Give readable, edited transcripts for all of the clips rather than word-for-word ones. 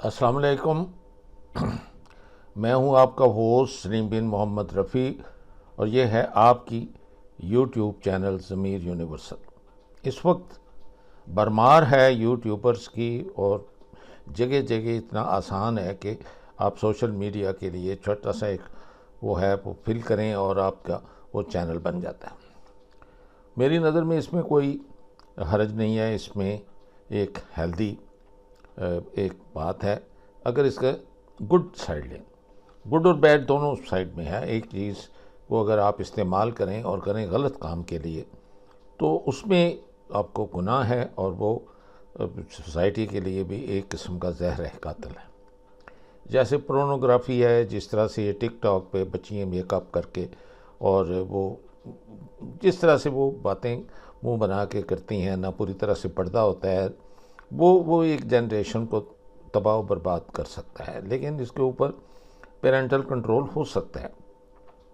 السلام علیکم۔ میں ہوں آپ کا ہوسٹ سلیم بن محمد رفیع، اور یہ ہے آپ کی یوٹیوب چینل ضمیر یونیورسل۔ اس وقت برمار ہے یوٹیوبرز کی، اور جگہ جگہ اتنا آسان ہے کہ آپ سوشل میڈیا کے لیے چھوٹا سا ایک وہ فل کریں اور آپ کا وہ چینل بن جاتا ہے۔ میری نظر میں اس میں کوئی حرج نہیں ہے، اس میں ایک ہیلدی ایک بات ہے اگر اس کا گڈ سائڈ لیں۔ گڈ اور بیڈ دونوں سائڈ میں ہے۔ ایک چیز کو اگر آپ استعمال کریں اور کریں غلط کام کے لیے تو اس میں آپ کو گناہ ہے، اور وہ سوسائٹی کے لیے بھی ایک قسم کا زہر ہے، قاتل ہے۔ جیسے پورنوگرافی ہے، جس طرح سے یہ ٹک ٹاک پہ بچیاں میک اپ کر کے اور وہ جس طرح سے وہ باتیں منہ بنا کے کرتی ہیں، نہ پوری طرح سے پردہ ہوتا ہے، وہ ایک جنریشن کو تباہ و برباد کر سکتا ہے۔ لیکن اس کے اوپر پیرنٹل کنٹرول ہو سکتا ہے،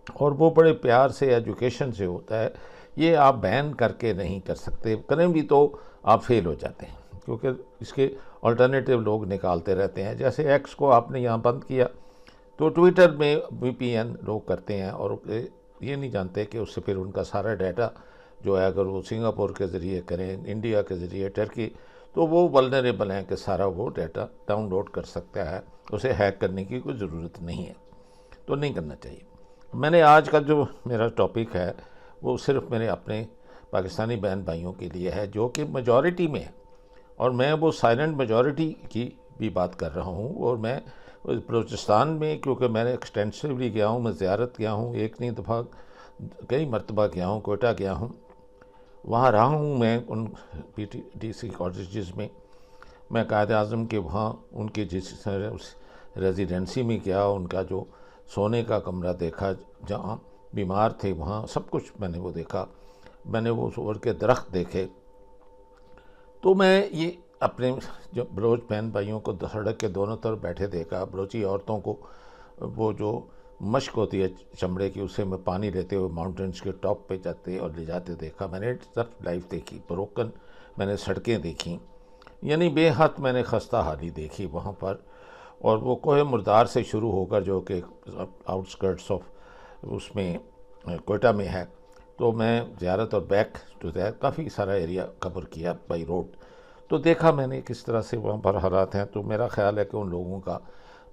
اور وہ بڑے پیار سے ایجوکیشن سے ہوتا ہے۔ یہ آپ بین کر کے نہیں کر سکتے، کریں بھی تو آپ فیل ہو جاتے ہیں، کیونکہ اس کے الٹرنیٹیو لوگ نکالتے رہتے ہیں۔ جیسے ایکس کو آپ نے یہاں بند کیا تو ٹویٹر میں وی پی این لوگ کرتے ہیں، اور یہ نہیں جانتے کہ اس سے پھر ان کا سارا ڈیٹا جو ہے، اگر وہ سنگاپور کے ذریعے کریں، انڈیا کے ذریعے، ٹرکی، تو وہ ولنریبل ہیں کہ سارا وہ ڈیٹا ڈاؤن لوڈ کر سکتا ہے۔ اسے ہیک کرنے کی کوئی ضرورت نہیں ہے، تو نہیں کرنا چاہیے۔ میں نے آج کا جو میرا ٹاپک ہے وہ صرف میرے اپنے پاکستانی بہن بھائیوں کے لیے ہے جو کہ میجورٹی میں ہے، اور میں وہ سائلنٹ میجورٹی کی بھی بات کر رہا ہوں۔ اور میں بلوچستان میں، کیونکہ میں نے ایکسٹینسولی گیا ہوں، میں زیارت گیا ہوں، ایک نہیں دفعہ کئی مرتبہ گیا ہوں، کوئٹہ گیا ہوں، وہاں رہا ہوں میں ان P T D C colleges میں قائد اعظم کے وہاں ان کے جس ریزیڈنسی میں گیا، ان کا جو سونے کا کمرہ دیکھا، جہاں بیمار تھے وہاں سب کچھ میں نے وہ دیکھا، میں نے وہ سور کے درخت دیکھے۔ تو میں یہ اپنے جو بلوچ بہن بھائیوں کو سڑک کے دونوں طرف بیٹھے دیکھا، بلوچی عورتوں کو وہ جو مشق ہوتی ہے چمڑے کی، اسے میں پانی لیتے ہوئے ماؤنٹینس کے ٹاپ پہ جاتے اور لے جاتے دیکھا۔ میں نے سب لائف دیکھی، بروکن میں نے سڑکیں دیکھیں، یعنی بے حد میں نے خستہ حالی دیکھی وہاں پر۔ اور وہ کوہ مردار سے شروع ہو کر، جو کہ آؤٹسکرٹس آف اس میں کوئٹہ میں ہے، تو میں زیارت اور بیک ٹو دیٹ کافی سارا ایریا کور کیا بائی روڈ، تو دیکھا میں نے کس طرح سے وہاں پر حالات ہیں۔ تو میرا خیال ہے کہ ان لوگوں کا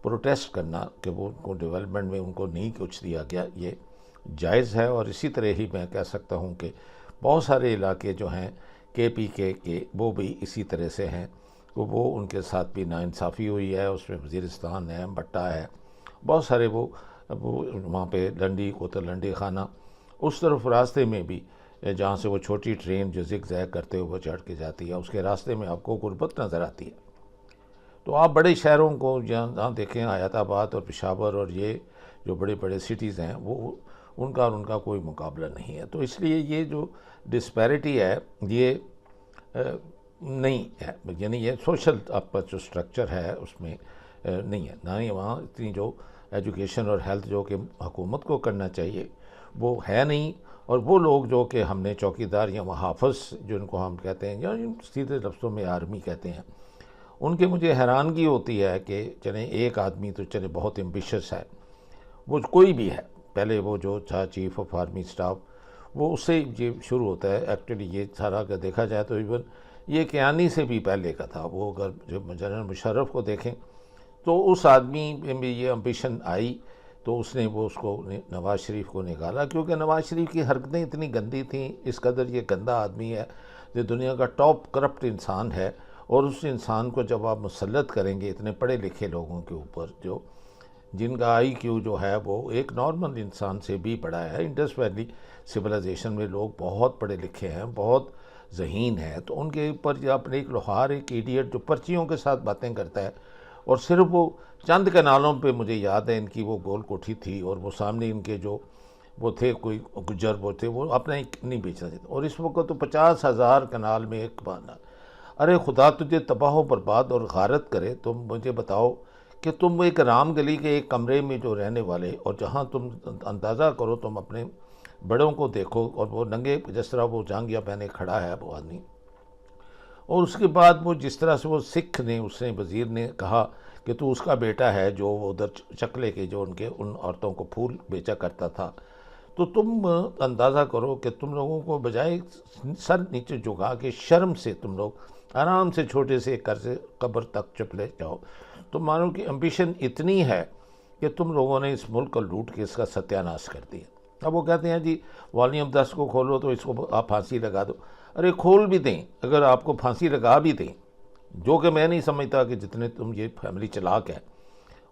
پروٹیسٹ کرنا کہ وہ ان کو ڈیولپمنٹ میں ان کو نہیں کچھ دیا گیا، یہ جائز ہے۔ اور اسی طرح ہی میں کہہ سکتا ہوں کہ بہت سارے علاقے جو ہیں کے پی کے وہ بھی اسی طرح سے ہیں، وہ ان کے ساتھ بھی ناانصافی ہوئی ہے۔ اس میں وزیرستان ہے، بٹا ہے، بہت سارے وہ وہاں پہ لنڈی کوتل لنڈی خانہ، اس طرف راستے میں بھی جہاں سے وہ چھوٹی ٹرین جو زگ زیگ کرتے ہوئے چڑھ کے جاتی ہے، اس کے راستے میں آپ کو غربت نظر آتی ہے۔ تو آپ بڑے شہروں کو جہاں دیکھیں، حیات آباد اور پشاور اور یہ جو بڑے بڑے سٹیز ہیں، وہ ان کا کوئی مقابلہ نہیں ہے۔ تو اس لیے یہ جو ڈسپیرٹی ہے یہ نہیں ہے، یعنی یہ سوشل آپ کا جو سٹرکچر ہے اس میں نہیں ہے، نہ ہی وہاں اتنی جو ایجوکیشن اور ہیلتھ جو کہ حکومت کو کرنا چاہیے وہ ہے نہیں۔ اور وہ لوگ جو کہ ہم نے چوکیدار یا محافظ جن کو ہم کہتے ہیں، یا سیدھے لفظوں میں آرمی کہتے ہیں، ان کے مجھے حیرانگی ہوتی ہے کہ چلیں ایک آدمی تو چلے بہت ایمبیشس ہے، وہ کوئی بھی ہے، پہلے وہ جو تھا چیف آف آرمی اسٹاف، وہ اس سے یہ شروع ہوتا ہے۔ ایکچولی یہ سارا اگر دیکھا جائے تو ایون یہ کیانی سے بھی پہلے کا تھا۔ وہ اگر جب جنرل مشرف کو دیکھیں تو اس آدمی میں بھی یہ امبیشن آئی، تو اس نے وہ اس کو نواز شریف کو نکالا، کیونکہ نواز شریف کی حرکتیں اتنی گندی تھیں، اس قدر یہ گندا آدمی ہے، یہ دنیا کا ٹاپ کرپٹ انسان ہے۔ اور اس انسان کو جب آپ مسلط کریں گے اتنے پڑھے لکھے لوگوں کے اوپر، جن کا آئی کیو جو ہے وہ ایک نارمل انسان سے بھی بڑا ہے، انڈس ویلی سویلائزیشن میں لوگ بہت پڑھے لکھے ہیں، بہت ذہین ہیں، تو ان کے اوپر اپنے ایک لوہار، ایک ایڈیٹ جو پرچیوں کے ساتھ باتیں کرتا ہے، اور صرف وہ چند کنالوں پہ مجھے یاد ہے ان کی وہ گول کوٹھی تھی، اور وہ سامنے ان کے جو وہ تھے کوئی گجر وہ تھے، وہ اپنا نہیں بیچنا چاہتے، اور اس وقت تو 50,000 کنال میں ایک بانا۔ ارے خدا تجھے تباہ و برباد اور غارت کرے، تم مجھے بتاؤ کہ تم ایک رام گلی کے ایک کمرے میں جو رہنے والے، اور جہاں تم اندازہ کرو، تم اپنے بڑوں کو دیکھو، اور وہ ننگے جس طرح وہ جانگیا پہنے کھڑا ہے وہ آدمی، اور اس کے بعد وہ جس طرح سے وہ سکھ نے، اس نے وزیر نے کہا کہ تو اس کا بیٹا ہے جو ادھر چکلے کے جو ان عورتوں کو پھول بیچا کرتا تھا، تو تم اندازہ کرو کہ تم لوگوں کو بجائے سر نیچے جھکا کے شرم سے تم لوگ آرام سے چھوٹے سے ایک سے قبر تک چپلے جاؤ. تم مانو کہ امبیشن اتنی ہے کہ تم لوگوں نے اس ملک کو لوٹ کے اس کا ستیہ ناش کر دیا. اب وہ کہتے ہیں جی والیوم 10 کو کھولو تو اس کو آپ پھانسی لگا دو. ارے کھول بھی دیں، اگر آپ کو پھانسی لگا بھی دیں، جو کہ میں نہیں سمجھتا کہ جتنے تم یہ فیملی چلاک ہے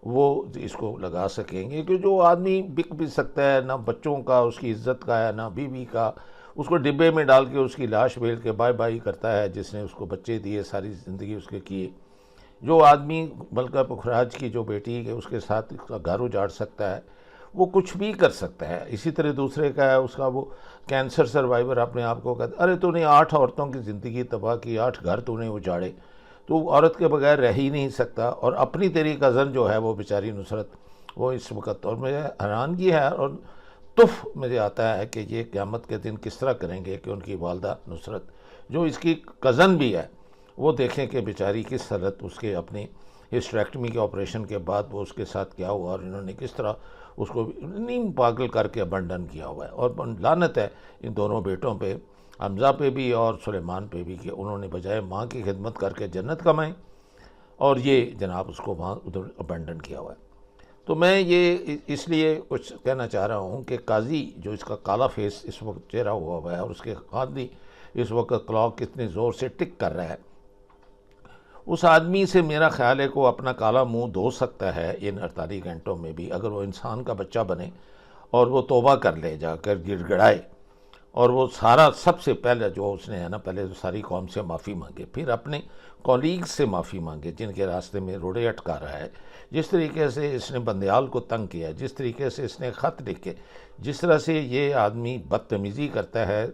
وہ اس کو لگا سکیں گے، کہ جو آدمی بک بھی سکتا ہے، نہ بچوں کا اس کی عزت کا ہے نہ بیوی کا، اس کو ڈبے میں ڈال کے اس کی لاش بیل کے بائی بائی کرتا ہے، جس نے اس کو بچے دیے ساری زندگی اس کے کیے. جو آدمی ملکہ پکھراج کی جو بیٹی ہے اس کے ساتھ اس کا گھر اجاڑ سکتا ہے، وہ کچھ بھی کر سکتا ہے. اسی طرح دوسرے کا ہے اس کا وہ کینسر سروائیور اپنے آپ کو کہتا ہے ارے تو نے 8 عورتوں کی زندگی تباہ کی، 8 گھر تو نے اجاڑے، تو عورت کے بغیر رہ ہی نہیں سکتا. اور اپنی تیری کزن جو ہے وہ بیچاری نصرت، وہ اس وقت، اور مجھے حیرانگی ہے اور تف مجھے آتا ہے کہ یہ قیامت کے دن کس طرح کریں گے کہ ان کی والدہ نصرت جو اس کی کزن بھی ہے، وہ دیکھیں کہ بیچاری کس حالت اس کے اپنی ہسٹریکٹمی کے آپریشن کے بعد وہ اس کے ساتھ کیا ہوا، اور انہوں نے کس طرح اس کو نیم پاگل کر کے ابنڈن کیا ہوا ہے. اور لعنت ہے ان دونوں بیٹوں پہ، حمزہ پہ بھی اور سلیمان پہ بھی، کہ انہوں نے بجائے ماں کی خدمت کر کے جنت کمائیں اور یہ جناب اس کو وہاں ادھر ابنڈن کیا ہوا ہے. تو میں یہ اس لیے کچھ کہنا چاہ رہا ہوں کہ قاضی جو اس کا کالا فیس اس وقت چہرہ ہوا ہے، اور اس کے قاضی اس وقت کلاک کتنے زور سے ٹک کر رہا ہے، اس آدمی سے میرا خیال ہے کہ وہ اپنا کالا منہ دھو سکتا ہے ان 48 گھنٹوں میں بھی، اگر وہ انسان کا بچہ بنے اور وہ توبہ کر لے، جا کر گڑ گڑائے، اور وہ سارا سب سے پہلے جو اس نے ہے نا، پہلے ساری قوم سے معافی مانگے، پھر اپنے کولیگز سے معافی مانگے جن کے راستے میں روڑے اٹکا رہا ہے. جس طریقے سے اس نے بندیال کو تنگ کیا، جس طریقے سے اس نے خط لکھے، جس طرح سے یہ آدمی بدتمیزی کرتا ہے،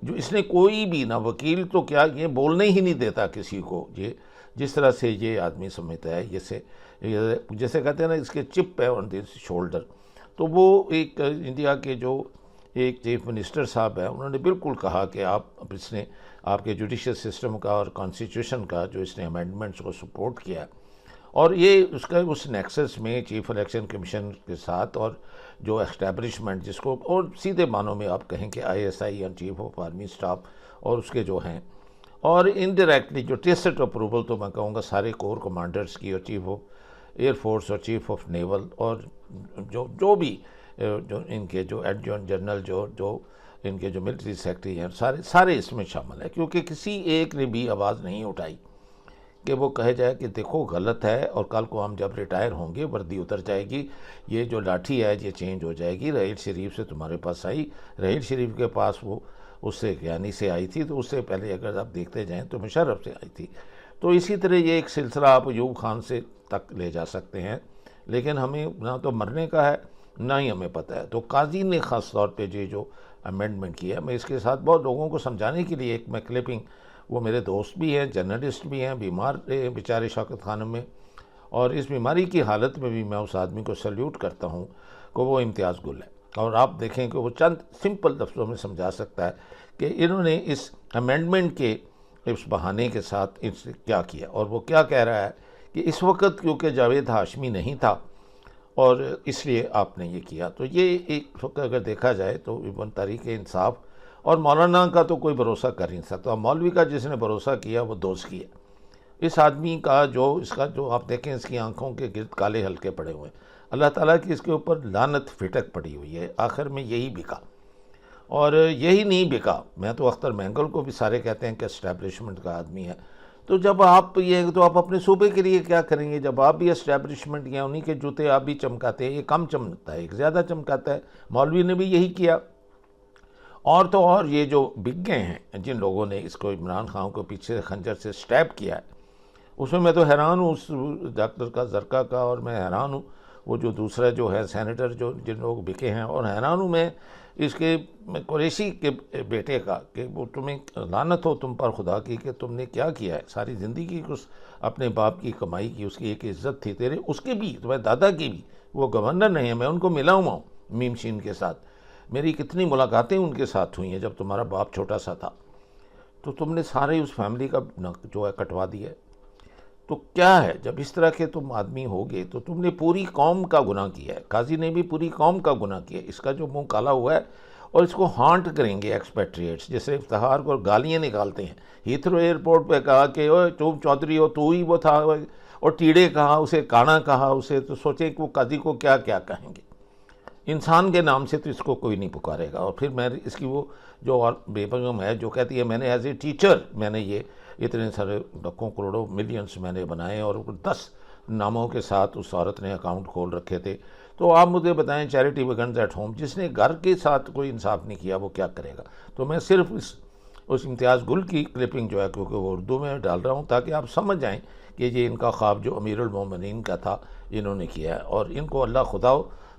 جو اس نے کوئی بھی نہ وکیل تو کیا یہ بولنے ہی نہیں دیتا کسی کو، یہ جس طرح سے یہ آدمی سمجھتا ہے، جیسے کہتے ہیں نا اس کے چپ ہے آن دس شولڈر. تو وہ ایک انڈیا کے جو ایک چیف منسٹر صاحب ہیں، انہوں نے بالکل کہا کہ اس نے آپ کے جوڈیشل سسٹم کا اور کانسٹیٹیوشن کا جو اس نے امینڈمنٹس کو سپورٹ کیا، اور یہ اس کا اس نیکسس میں چیف الیکشن کمیشن کے ساتھ اور جو اسٹیبلشمنٹ جس کو، اور سیدھے معنوں میں آپ کہیں کہ ISI یا چیف آف آرمی اسٹاف اور اس کے جو ہیں، اور انڈائریکٹلی جو ٹیسٹ اپروول تو میں کہوں گا سارے کور کمانڈرز کی، اور چیف آف ایئر فورس اور چیف آف نیول، اور جو بھی جو ان کے جو ایڈجوائنٹ جنرل جو ان کے جو ملٹری سیکرٹری ہیں، سارے اس میں شامل ہیں. کیونکہ کسی ایک نے بھی آواز نہیں اٹھائی کہ وہ کہے جائے کہ دیکھو غلط ہے، اور کل کو ہم جب ریٹائر ہوں گے وردی اتر جائے گی، یہ جو لاٹھی ہے یہ چینج ہو جائے گی. رحیل شریف سے تمہارے پاس آئی، رحیل شریف کے پاس وہ اس سے یعنی سے آئی تھی، تو اس سے پہلے اگر آپ دیکھتے جائیں تو مشرف سے آئی تھی. تو اسی طرح یہ ایک سلسلہ آپ ایوب خان سے تک لے جا سکتے ہیں، لیکن ہمیں نہ تو مرنے کا ہے نہ ہی ہمیں پتہ ہے. تو قاضی نے خاص طور پہ جو امینڈمنٹ کیا ہے، میں اس کے ساتھ بہت لوگوں کو سمجھانے کے لیے ایک میں کلپنگ، وہ میرے دوست بھی ہیں، جرنلسٹ بھی ہیں، بیمار بیچارے شوکت خانم میں، اور اس بیماری کی حالت میں بھی میں اس آدمی کو سلیوٹ کرتا ہوں کہ وہ امتیاز گل ہے. اور آپ دیکھیں کہ وہ چند سمپل لفظوں میں سمجھا سکتا ہے کہ انہوں نے اس امینڈمنٹ کے اس بہانے کے ساتھ اس سے کیا کیا. اور وہ کیا کہہ رہا ہے کہ اس وقت کیونکہ جاوید ہاشمی نہیں تھا اور اس لیے آپ نے یہ کیا. تو یہ ایک وقت اگر دیکھا جائے تو ایون تحریک انصاف اور مولانا کا تو کوئی بھروسہ کر نہیں سکتا. مولوی کا جس نے بھروسہ کیا وہ دوست کیا. اس آدمی کا اس کا جو آپ دیکھیں اس کی آنکھوں کے گرد کالے ہلکے پڑے ہوئے ہیں، اللہ تعالیٰ کی اس کے اوپر لعنت فٹک پڑی ہوئی ہے. آخر میں یہی بکا، اور یہی نہیں بکا. میں تو اختر مینگل کو بھی سارے کہتے ہیں کہ اسٹیبلشمنٹ کا آدمی ہے. تو جب آپ اپنے صوبے کے لیے کیا کریں گے جب آپ بھی اسٹیبلشمنٹ یا انہی کے جوتے آپ بھی چمکاتے ہیں؟ یہ کم چمکتا ہے، ایک زیادہ چمکاتا ہے. مولوی نے بھی یہی کیا. اور تو اور یہ جو بک گئے ہیں جن لوگوں نے اس کو عمران خان کو پیچھے خنجر سے سٹیپ کیا ہے، اس میں تو حیران ہوں اس ڈاکٹر کا زرکا کا، اور میں حیران ہوں وہ جو دوسرا جو ہے سینیٹر جن لوگ بکے ہیں، اور حیران ہوں میں اس کے قریشی کے بیٹے کا کہ وہ تمہیں لعنت ہو تم پر خدا کی کہ تم نے کیا کیا ہے. ساری زندگی اس اپنے باپ کی کمائی کی، اس کی ایک عزت تھی تیرے، اس کی بھی تمہارے دادا کی بھی. وہ گورنر نہیں ہے، میں ان کو ملا ہوں میم شین کے ساتھ، میری کتنی ملاقاتیں ان کے ساتھ ہوئی ہیں جب تمہارا باپ چھوٹا سا تھا. تو تم نے سارے اس فیملی کا جو ہے کٹوا دیا ہے. تو کیا ہے، جب اس طرح کے تم آدمی ہوگے تو تم نے پوری قوم کا گناہ کیا ہے، قاضی نے بھی پوری قوم کا گناہ کیا ہے، اس کا جو منہ کالا ہوا ہے، اور اس کو ہانٹ کریں گے ایکسپیٹریٹس، جیسے افتخار کو گالیاں نکالتے ہیں ہیتھرو ایئرپورٹ پہ کہا کہ اوے تم چودھری ہو، تو ہی وہ تھا، اور ٹیڑے کہا اسے، کانا کہا اسے، تو سوچیں کہ وہ قاضی کو کیا کیا کہیں گے۔ انسان کے نام سے تو اس کو کوئی نہیں پکارے گا۔ اور پھر میں اس کی وہ جو اور بیگم ہے جو کہتی ہے میں نے ایز اے ٹیچر میں نے یہ اتنے سارے لاکھوں کروڑوں ملینز میں نے بنائے، اور 10 ناموں کے ساتھ اس عورت نے اکاؤنٹ کھول رکھے تھے، تو آپ مجھے بتائیں چیریٹی بگنز ایٹ ہوم، جس نے گھر کے ساتھ کوئی انصاف نہیں کیا وہ کیا کرے گا؟ تو میں صرف اس امتیاز گل کی کلپنگ جو ہے، کیونکہ وہ اردو میں ڈال رہا ہوں تاکہ آپ سمجھ جائیں کہ یہ ان کا خواب جو امیر المومنین کا تھا انہوں نے کیا ہے، اور ان کو اللہ خدا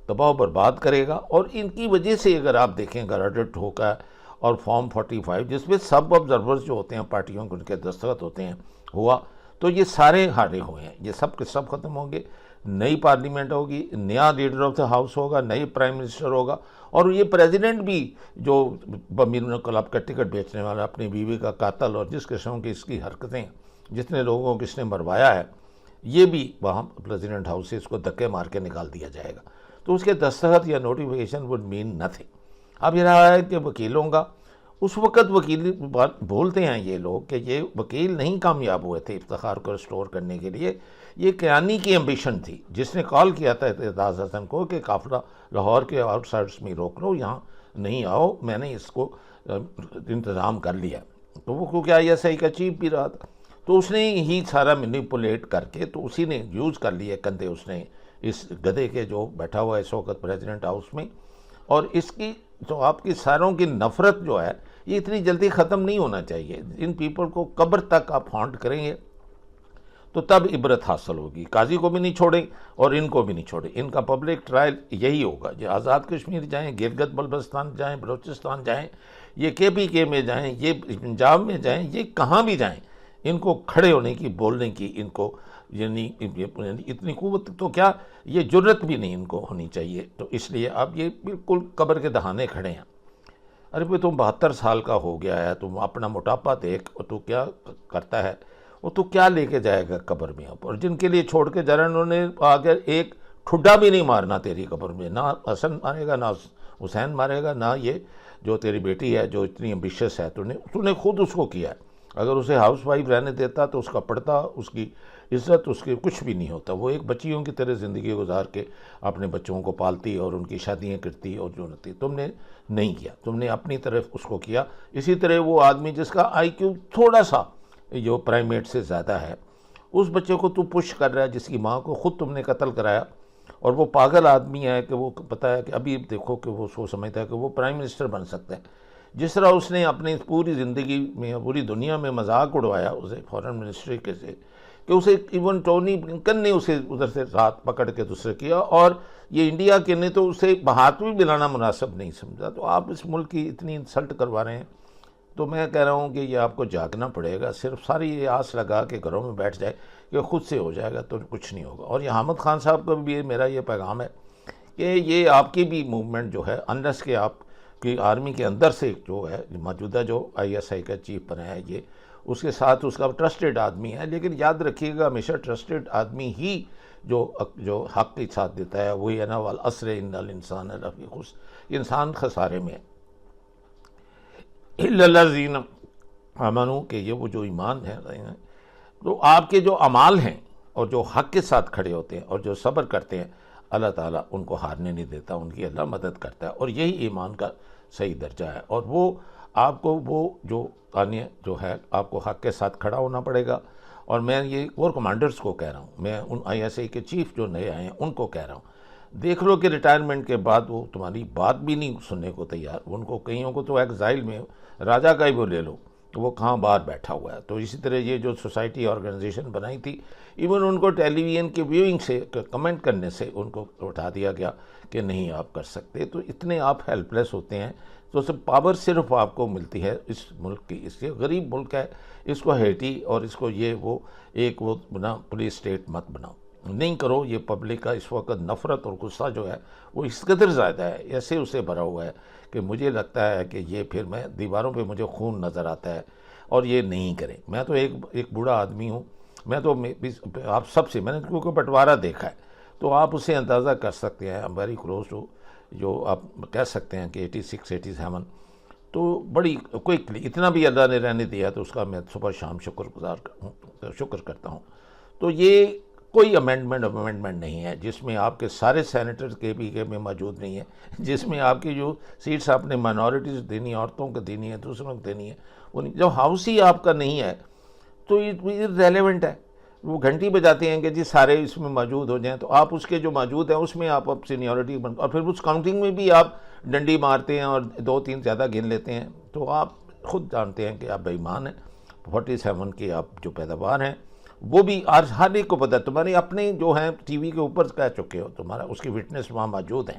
تباہ و برباد کرے گا۔ اور ان کی وجہ سے اگر آپ دیکھیں گراڈٹ ہو کا اور فارم 45 جس میں سب آبزرورز جو ہوتے ہیں پارٹیوں کے ان کے دستخط ہوتے ہیں ہوا، تو یہ سارے ہارے ہوئے ہیں، یہ سب کے سب ختم ہوں گے، نئی پارلیمنٹ ہوگی، نیا لیڈر آف دا ہاؤس ہوگا، نئی پرائم منسٹر ہوگا، اور یہ پریزیڈنٹ بھی جو بیرون کلب کا ٹکٹ بیچنے والا، اپنی بیوی کا قاتل، اور جس قسم کی اس کی حرکتیں، جتنے لوگوں کو اس نے مروایا ہے، یہ بھی وہاں پریزیڈنٹ ہاؤس سے اس کو دھکے مار کے نکال دیا جائے گا۔ تو اس کے دستخط یا نوٹیفیکیشن وڈ مین نتھنگ۔ اب یہ رہا ہے کہ وکیلوں کا، اس وقت وکیل بولتے ہیں یہ لوگ کہ یہ وکیل نہیں کامیاب ہوئے تھے افتخار کو ریسٹور کرنے کے لیے، یہ کیانی کی ایمبیشن تھی، جس نے کال کیا تھا اعتزاز حسن کو کہ قافلہ لاہور کے آؤٹ سائڈس میں روک لو، یہاں نہیں آؤ، میں نے اس کو انتظام کر لیا۔ تو وہ کیونکہ آئی ایس آئی کا چیف بھی رہا تھا، تو اس نے ہی سارا مینیپولیٹ کر کے تو اسی نے یوز کر لیے کندھے اس نے اس گدھے کے جو بیٹھا ہوا ہے اس وقت پریزیڈنٹ ہاؤس میں۔ اور اس کی تو آپ کی ساروں کی نفرت جو ہے یہ اتنی جلدی ختم نہیں ہونا چاہیے، ان پیپل کو قبر تک آپ ہانٹ کریں گے تو تب عبرت حاصل ہوگی۔ قاضی کو بھی نہیں چھوڑیں اور ان کو بھی نہیں چھوڑیں، ان کا پبلک ٹرائل یہی ہوگا۔ یہ آزاد کشمیر جائیں، گلگت بلتستان جائیں، بلوچستان جائیں، یہ کے میں جائیں، یہ پنجاب میں جائیں، یہ کہاں بھی جائیں، ان کو کھڑے ہونے کی، بولنے کی، ان کو یعنی اتنی قوت تو کیا، یہ جرت بھی نہیں ان کو ہونی چاہیے۔ تو اس لیے اب یہ بالکل قبر کے دہانے کھڑے ہیں۔ ارے بھئی تم 72 سال کا ہو گیا ہے، تم اپنا موٹاپا دیکھ، اور تو کیا کرتا ہے، وہ تو کیا لے کے جائے گا قبر میں اب؟ اور جن کے لیے چھوڑ کے جا رہے ہیں انہوں نے آگے ایک ٹھڈا بھی نہیں مارنا تیری قبر میں، نہ حسن مارے گا، نہ حسین مارے گا، نہ یہ جو تیری بیٹی ہے جو اتنی ایمبیشس ہے، تو نے خود اس کو کیا ہے۔ اگر اسے ہاؤس وائف رہنے دیتا تو اس کا پڑھتا، اس کی عزت، اس کے کچھ بھی نہیں ہوتا، وہ ایک بچیوں کی طرح زندگی گزار کے اپنے بچوں کو پالتی اور ان کی شادیاں کرتی اور جو نتی۔ تم نے نہیں کیا، تم نے اپنی طرف اس کو کیا۔ اسی طرح وہ آدمی جس کا آئی کیو تھوڑا سا جو پرائمیٹ سے زیادہ ہے، اس بچے کو تو پش کر رہا ہے جس کی ماں کو خود تم نے قتل کرایا، اور وہ پاگل آدمی ہے کہ وہ پتہ ہے کہ ابھی دیکھو کہ وہ سو سمجھتا ہے کہ وہ پرائم منسٹر بن سکتا ہے۔ جس طرح اس نے اپنی پوری زندگی میں پوری دنیا میں مذاق اڑوایا اسے فارن منسٹری کے سے، کہ اسے ایون ٹونی بلنکن نے اسے ادھر سے ہاتھ پکڑ کے دوسرے کیا، اور یہ انڈیا کے نے تو اسے ہاتھ بھی ملانا مناسب نہیں سمجھا۔ تو آپ اس ملک کی اتنی انسلٹ کروا رہے ہیں، تو میں کہہ رہا ہوں کہ یہ آپ کو جاگنا پڑے گا۔ صرف ساری یہ آس لگا کے گھروں میں بیٹھ جائے کہ خود سے ہو جائے گا تو کچھ نہیں ہوگا۔ اور یہ حامد خان صاحب کا بھی میرا یہ پیغام ہے کہ یہ آپ کی بھی موومنٹ جو ہے، انلیس کہ آپ کی آرمی کے اندر سے جو ہے موجودہ جو آئی ایس آئی کا چیف بنا ہے، یہ اس کے ساتھ اس کا ٹرسٹڈ آدمی ہے، لیکن یاد رکھیے گا ہمیشہ ٹرسٹڈ آدمی ہی جو حق کے ساتھ دیتا ہے وہی ہے نا، والعصر ان الانسان لفی خسر، انسان خسارے میں ہے۔ الا الذین آمنوا، کہ یہ وہ جو ایمان ہے، تو آپ کے جو اعمال ہیں اور جو حق کے ساتھ کھڑے ہوتے ہیں اور جو صبر کرتے ہیں، اللہ تعالیٰ ان کو ہارنے نہیں دیتا، ان کی اللہ مدد کرتا ہے، اور یہی ایمان کا صحیح درجہ ہے۔ اور وہ آپ کو وہ جو آنے جو ہے آپ کو حق کے ساتھ کھڑا ہونا پڑے گا۔ اور میں یہ اور کمانڈرز کو کہہ رہا ہوں، میں ان آئی ایس آئی کے چیف جو نئے آئے ہیں ان کو کہہ رہا ہوں، دیکھ لو کہ ریٹائرمنٹ کے بعد وہ تمہاری بات بھی نہیں سننے کو تیار، ان کو کئیوں کو تو ایگزائل میں راجہ کا ہی وہ لے لو، وہ کہاں باہر بیٹھا ہوا ہے۔ تو اسی طرح یہ جو سوسائٹی آرگنائزیشن بنائی تھی، ایون ان کو ٹیلی ویژن کے ویونگ سے کمنٹ کرنے سے ان کو اٹھا دیا گیا کہ نہیں آپ کر سکتے۔ تو اتنے آپ ہیلپ لیس ہوتے ہیں، تو سب پاور صرف آپ کو ملتی ہے اس ملک کی، اس کے غریب ملک ہے، اس کو ہیٹی اور اس کو یہ وہ ایک وہ بنا پولیس اسٹیٹ مت بناؤ، نہیں کرو۔ یہ پبلک کا اس وقت نفرت اور غصہ جو ہے وہ اس قدر زیادہ ہے، ایسے اسے بھرا ہوا ہے کہ مجھے لگتا ہے کہ یہ پھر میں دیواروں پہ مجھے خون نظر آتا ہے، اور یہ نہیں کریں۔ میں تو ایک بوڑھا آدمی ہوں، میں تو آپ سب سے، میں نے کیونکہ بٹوارا دیکھا ہے تو آپ اسے اندازہ کر سکتے ہیں، ویری کلوز ٹو جو آپ کہہ سکتے ہیں کہ 86 87، تو بڑی کوئکلی اتنا بھی اللہ نے رہنے دیا تو اس کا میں صبح شام شکر کرتا ہوں. تو یہ کوئی امینڈمنٹ نہیں ہے جس میں آپ کے سارے سینیٹر کے بھی میں موجود نہیں ہے، جس میں آپ کی جو سیٹس آپ نے مائنورٹیز دینی ہے، عورتوں کو دینی ہے، دوسروں کو دینی ہے، وہ نہیں. جب ہاؤس ہی آپ کا نہیں ہے تو یہ ریلیونٹ ہے. وہ گھنٹی بجاتے ہیں کہ جی سارے اس میں موجود ہو جائیں، تو آپ اس کے جو موجود ہیں اس میں آپ سینیورٹی اور پھر اس کاؤنٹنگ میں بھی آپ ڈنڈی مارتے ہیں اور 2 3 زیادہ گن لیتے ہیں، تو آپ خود جانتے ہیں کہ آپ بے ایمان ہیں. 47 کی آپ جو پیداوار ہیں وہ بھی آج ہر ایک کو پتہ ہے. تمہارے اپنے جو ہیں ٹی وی کے اوپر کہہ چکے ہو، تمہارا اس کی وٹنس وہاں موجود ہیں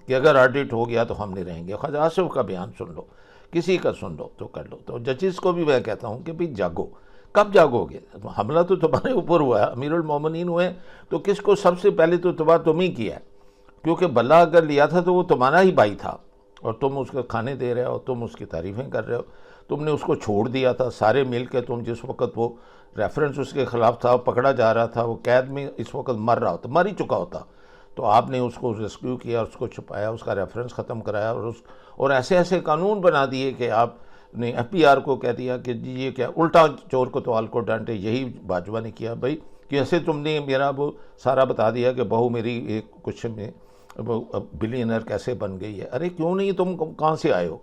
کہ اگر آڈٹ ہو گیا تو ہم نہیں رہیں گے. خواجہ آصف کا بیان سن لو، کسی کا سن لو تو کر لو. تو ججز کو بھی میں کہتا ہوں کہ بھئی جاگو. کب جاگو گے؟ حملہ تو تمہارے اوپر ہوا ہے، امیر المومنین ہوئے تو کس کو سب سے پہلے تو تباہ تم ہی کیا ہے، کیونکہ بلا اگر لیا تھا تو وہ تمہارا ہی بھائی تھا اور تم اس کو کھانے دے رہے ہو، تم اس کی تعریفیں کر رہے ہو. تم نے اس کو چھوڑ دیا تھا سارے مل کے. تم جس وقت وہ ریفرنس اس کے خلاف تھا، پکڑا جا رہا تھا، وہ قید میں اس وقت مر رہا ہوتا، مر ہی چکا ہوتا، تو آپ نے اس کو ریسکیو کیا، اس کو چھپایا، اس کا ریفرنس ختم کرایا اور ایسے ایسے قانون بنا دیے کہ آپ نے ایف پی آر کو کہہ دیا کہ جی یہ کیا الٹا چور کو تو کو ڈانٹے. یہی باجوہ نے کیا بھائی کہ ایسے تم نے میرا وہ سارا بتا دیا کہ بہو میری ایک کچھ میں بلینئر کیسے بن گئی ہے. ارے کیوں نہیں، تم کہاں سے آئے ہو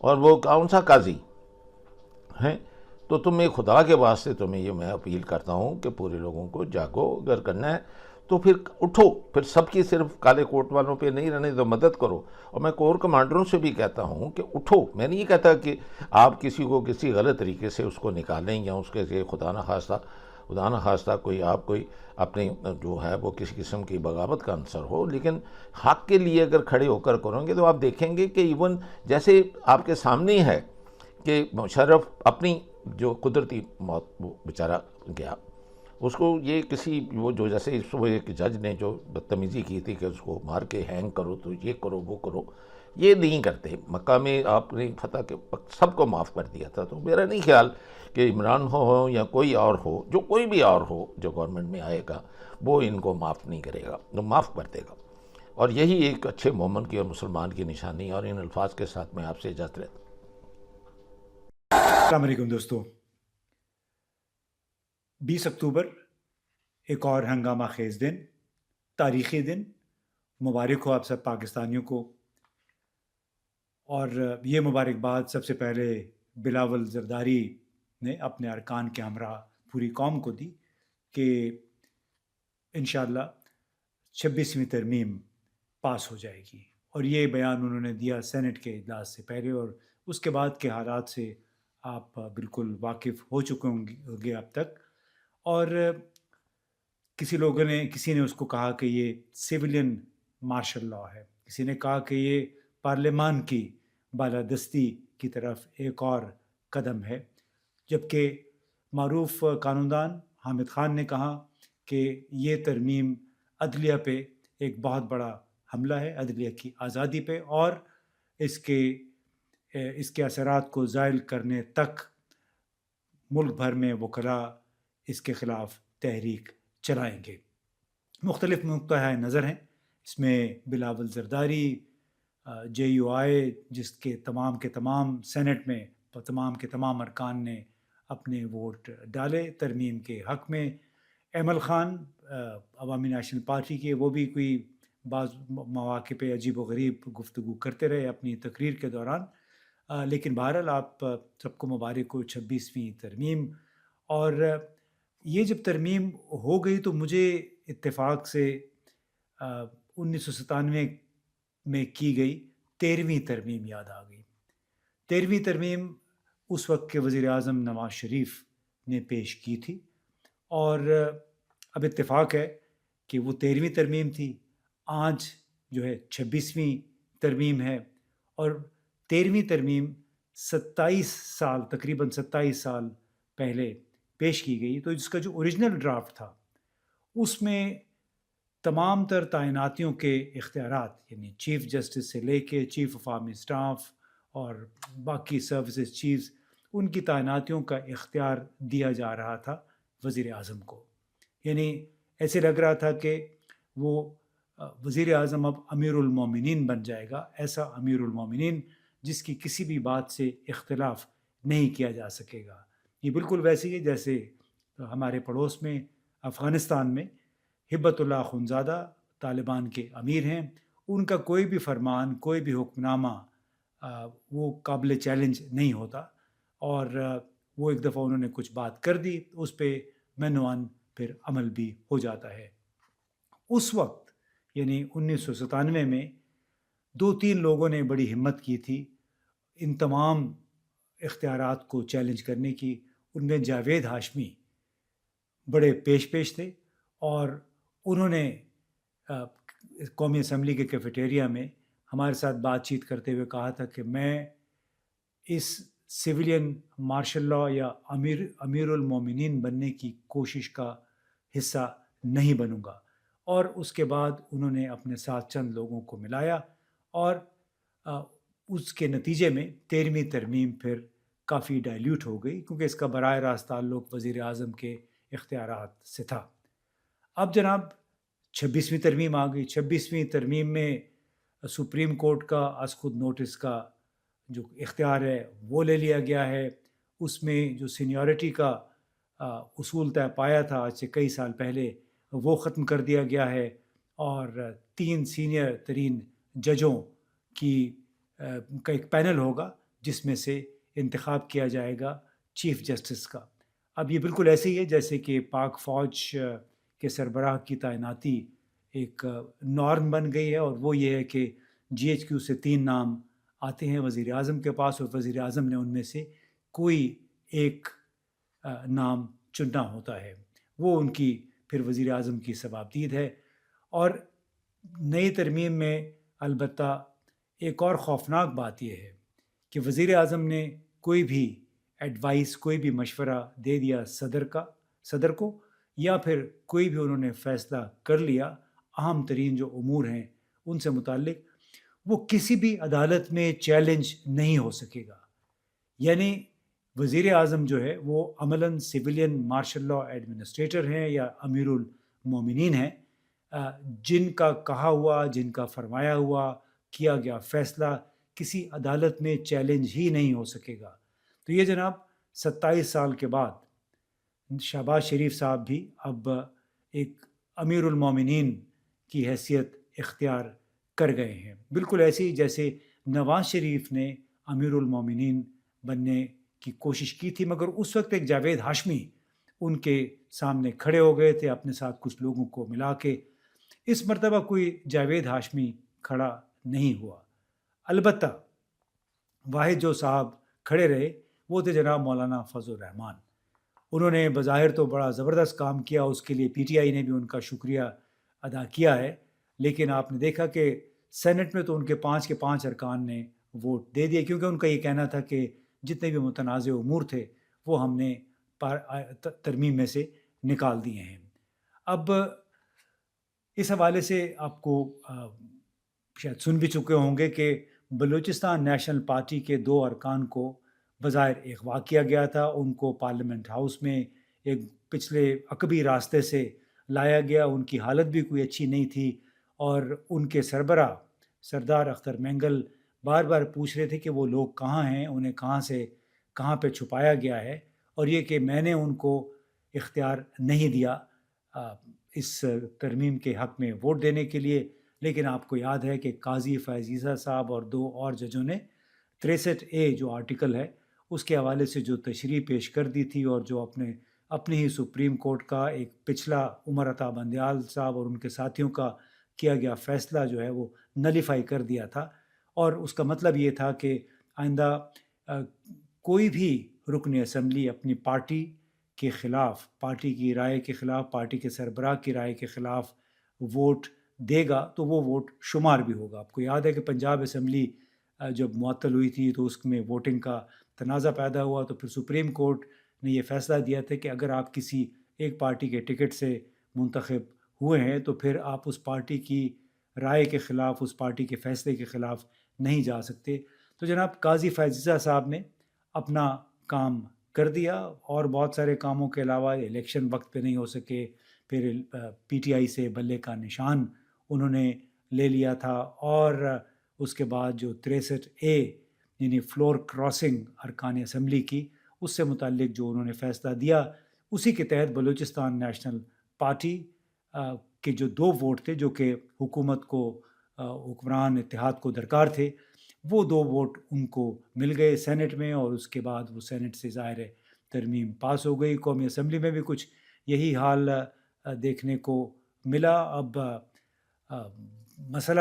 اور وہ کون سا قاضی ہیں؟ تو تمہیں خدا کے واسطے تمہیں یہ میں اپیل کرتا ہوں کہ پورے لوگوں کو جاگو. اگر کرنا ہے تو پھر اٹھو، پھر سب کی صرف کالے کوٹ والوں پہ نہیں رہنے تو مدد کرو. اور میں کور کمانڈروں سے بھی کہتا ہوں کہ اٹھو. میں نہیں کہتا کہ آپ کسی کو کسی غلط طریقے سے اس کو نکالیں یا اس کے خدا نہ خواستہ کوئی آپ کوئی اپنے جو ہے وہ کسی قسم کی بغاوت کا عنصر ہو، لیکن حق کے لیے اگر کھڑے ہو کر کریں گے تو آپ دیکھیں گے کہ ایون جیسے آپ کے سامنے ہے کہ مشرف اپنی جو قدرتی موت وہ بیچارہ گیا، اس کو یہ کسی وہ جو جیسے اس وہ ایک جج نے جو بدتمیزی کی تھی کہ اس کو مار کے ہینگ کرو تو یہ کرو وہ کرو، یہ نہیں کرتے. مکہ میں آپ نے فتح کے وقت سب کو معاف کر دیا تھا. تو میرا نہیں خیال کہ عمران ہو یا کوئی اور ہو، جو کوئی بھی اور ہو جو گورنمنٹ میں آئے گا وہ ان کو معاف نہیں کرے گا، وہ معاف کر دے گا. اور یہی ایک اچھے مومن کی اور مسلمان کی نشانی. اور ان الفاظ کے ساتھ میں آپ سے اجازت لیتا ہوں. السلام علیکم دوستو. 20 اکتوبر ایک اور ہنگامہ خیز دن، تاریخی دن. مبارک ہو آپ سب پاکستانیوں کو. اور یہ مبارکباد سب سے پہلے بلاول زرداری نے اپنے ارکان کے ہمراہ پوری قوم کو دی کہ انشاءاللہ 26ویں ترمیم پاس ہو جائے گی. اور یہ بیان انہوں نے دیا سینٹ کے اجلاس سے پہلے، اور اس کے بعد کے حالات سے آپ بالکل واقف ہو چکے ہوں گے اب تک. اور کسی نے اس کو کہا کہ یہ سویلین مارشل لاء ہے، کسی نے کہا کہ یہ پارلیمان کی بالادستی کی طرف ایک اور قدم ہے، جبکہ معروف قانوندان حامد خان نے کہا کہ یہ ترمیم عدلیہ پہ ایک بہت بڑا حملہ ہے، عدلیہ کی آزادی پہ، اور اس کے اثرات کو زائل کرنے تک ملک بھر میں وکلاء اس کے خلاف تحریک چلائیں گے. مختلف نقطہ نظر ہیں اس میں. بلاول زرداری جے یو آئی جس کے تمام سینٹ میں تمام کے تمام ارکان نے اپنے ووٹ ڈالے ترمیم کے حق میں. ایمل خان عوامی نیشنل پارٹی کے، وہ بھی کوئی بعض مواقع پہ عجیب و غریب گفتگو کرتے رہے اپنی تقریر کے دوران. لیکن بہرحال آپ سب کو مبارک ہو 26ویں ترمیم. اور یہ جب ترمیم ہو گئی تو مجھے اتفاق سے 1997 میں کی گئی 13ویں ترمیم یاد آ گئی. 13ویں ترمیم اس وقت کے وزیر اعظم نواز شریف نے پیش کی تھی، اور اب اتفاق ہے کہ وہ 13ویں ترمیم تھی. آج جو ہے 26ویں ترمیم ہے، اور 13ویں ترمیم 27 سال پہلے پیش کی گئی. تو جس کا جو اوریجنل ڈرافٹ تھا اس میں تمام تر تعیناتیوں کے اختیارات، یعنی چیف جسٹس سے لے کے چیف آف آرمی اسٹاف اور باقی سروسز چیفز، ان کی تعیناتیوں کا اختیار دیا جا رہا تھا وزیر اعظم کو. یعنی ایسے لگ رہا تھا کہ وہ وزیر اعظم اب امیر المومنین بن جائے گا، ایسا امیر المومنین جس کی کسی بھی بات سے اختلاف نہیں کیا جا سکے گا. یہ بالکل ویسے ہی جیسے ہمارے پڑوس میں افغانستان میں ہبت اللہ اخندزادہ طالبان کے امیر ہیں. ان کا کوئی بھی فرمان، کوئی بھی حکم نامہ وہ قابل چیلنج نہیں ہوتا، اور وہ ایک دفعہ انہوں نے کچھ بات کر دی، اس پہ مینوان پھر عمل بھی ہو جاتا ہے. اس وقت یعنی 1997 میں 2-3 لوگوں نے بڑی ہمت کی تھی ان تمام اختیارات کو چیلنج کرنے کی. ان میں جاوید ہاشمی بڑے پیش تھے، اور انہوں نے قومی اسمبلی کے کیفیٹیریا میں ہمارے ساتھ بات چیت کرتے ہوئے کہا تھا کہ میں اس سویلین مارشل لاء یا امیر المومنین بننے کی کوشش کا حصہ نہیں بنوں گا. اور اس کے بعد انہوں نے اپنے ساتھ چند لوگوں کو ملایا، اور اس کے نتیجے میں 13ویں ترمیم پھر کافی ڈائلیوٹ ہو گئی، کیونکہ اس کا براہ راست تعلق وزیر اعظم کے اختیارات سے تھا. اب جناب 26ویں ترمیم آ گئی. 26ویں ترمیم میں سپریم کورٹ کا از خود نوٹس کا جو اختیار ہے وہ لے لیا گیا ہے. اس میں جو سینیورٹی کا اصول طے پایا تھا آج سے کئی سال پہلے، وہ ختم کر دیا گیا ہے، اور 3 سینئر ترین ججوں کا ایک پینل ہوگا جس میں سے انتخاب کیا جائے گا چیف جسٹس کا. اب یہ بالکل ایسے ہی ہے جیسے کہ پاک فوج کے سربراہ کی تعیناتی ایک نارم بن گئی ہے، اور وہ یہ ہے کہ GHQ سے 3 نام آتے ہیں وزیر اعظم کے پاس، اور وزیر اعظم نے ان میں سے کوئی ایک نام چننا ہوتا ہے. وہ ان کی پھر وزیر اعظم کی ثوابدید ہے. اور نئی ترمیم میں البتہ ایک اور خوفناک بات یہ ہے کہ وزیر اعظم نے کوئی بھی ایڈوائس، کوئی بھی مشورہ دے دیا صدر کو، یا پھر کوئی بھی انہوں نے فیصلہ کر لیا اہم ترین جو امور ہیں ان سے متعلق، وہ کسی بھی عدالت میں چیلنج نہیں ہو سکے گا. یعنی وزیر اعظم جو ہے وہ عملاً سویلین مارشل لاء ایڈمنسٹریٹر ہیں یا امیر المومنین ہیں، جن کا کہا ہوا، جن کا فرمایا ہوا کیا گیا فیصلہ کسی عدالت میں چیلنج ہی نہیں ہو سکے گا. تو یہ جناب 27 سال کے بعد شہباز شریف صاحب بھی اب ایک امیر المومنین کی حیثیت اختیار کر گئے ہیں، بالکل ایسے ہی جیسے نواز شریف نے امیر المومنین بننے کی کوشش کی تھی، مگر اس وقت ایک جاوید ہاشمی ان کے سامنے کھڑے ہو گئے تھے اپنے ساتھ کچھ لوگوں کو ملا کے. اس مرتبہ کوئی جاوید ہاشمی کھڑا نہیں ہوا. البتہ واحد جو صاحب کھڑے رہے وہ تھے جناب مولانا فضل الرحمان. انہوں نے بظاہر تو بڑا زبردست کام کیا، اس کے لیے PTI نے بھی ان کا شکریہ ادا کیا ہے، لیکن آپ نے دیکھا کہ سینٹ میں تو ان کے 5 کے 5 ارکان نے ووٹ دے دیے، کیونکہ ان کا یہ کہنا تھا کہ جتنے بھی متنازع امور تھے وہ ہم نے ترمیم میں سے نکال دیے ہیں. اب اس حوالے سے آپ کو شاید سن بھی چکے ہوں گے کہ بلوچستان نیشنل پارٹی کے 2 ارکان کو بظاہر اغوا کیا گیا تھا. ان کو پارلیمنٹ ہاؤس میں ایک پچھلے عقبی راستے سے لایا گیا. ان کی حالت بھی کوئی اچھی نہیں تھی، اور ان کے سربراہ سردار اختر مینگل بار بار پوچھ رہے تھے کہ وہ لوگ کہاں ہیں، انہیں کہاں پہ چھپایا گیا ہے، اور یہ کہ میں نے ان کو اختیار نہیں دیا اس ترمیم کے حق میں ووٹ دینے کے لیے. لیکن آپ کو یاد ہے کہ قاضی فیض عیسیٰ صاحب اور 2 اور ججوں نے 63A جو آرٹیکل ہے اس کے حوالے سے جو تشریح پیش کر دی تھی، اور جو اپنے ہی سپریم کورٹ کا ایک پچھلا عمر عطا بندیال صاحب اور ان کے ساتھیوں کا کیا گیا فیصلہ جو ہے وہ نلیفائی کر دیا تھا. اور اس کا مطلب یہ تھا کہ آئندہ کوئی بھی رکن اسمبلی اپنی پارٹی کے خلاف، پارٹی کی رائے کے خلاف، پارٹی کے سربراہ کی رائے کے خلاف ووٹ دے گا تو وہ ووٹ شمار بھی ہوگا. آپ کو یاد ہے کہ پنجاب اسمبلی جب معطل ہوئی تھی تو اس میں ووٹنگ کا تنازع پیدا ہوا، تو پھر سپریم کورٹ نے یہ فیصلہ دیا تھا کہ اگر آپ کسی ایک پارٹی کے ٹکٹ سے منتخب ہوئے ہیں تو پھر آپ اس پارٹی کی رائے کے خلاف، اس پارٹی کے فیصلے کے خلاف نہیں جا سکتے. تو جناب قاضی فیض عیسیٰ صاحب نے اپنا کام کر دیا، اور بہت سارے کاموں کے علاوہ الیکشن وقت پہ نہیں ہو سکے، پھر پی ٹی آئی سے بلے کا نشان انہوں نے لے لیا تھا، اور اس کے بعد جو 63A یعنی فلور کراسنگ ارکان اسمبلی کی، اس سے متعلق جو انہوں نے فیصلہ دیا، اسی کے تحت بلوچستان نیشنل پارٹی کے جو 2 ووٹ تھے جو کہ حکومت کو حکمران اتحاد کو درکار تھے، وہ 2 ووٹ ان کو مل گئے سینٹ میں، اور اس کے بعد وہ سینٹ سے ظاہر ہے ترمیم پاس ہو گئی۔ قومی اسمبلی میں بھی کچھ یہی حال دیکھنے کو ملا۔ اب مسئلہ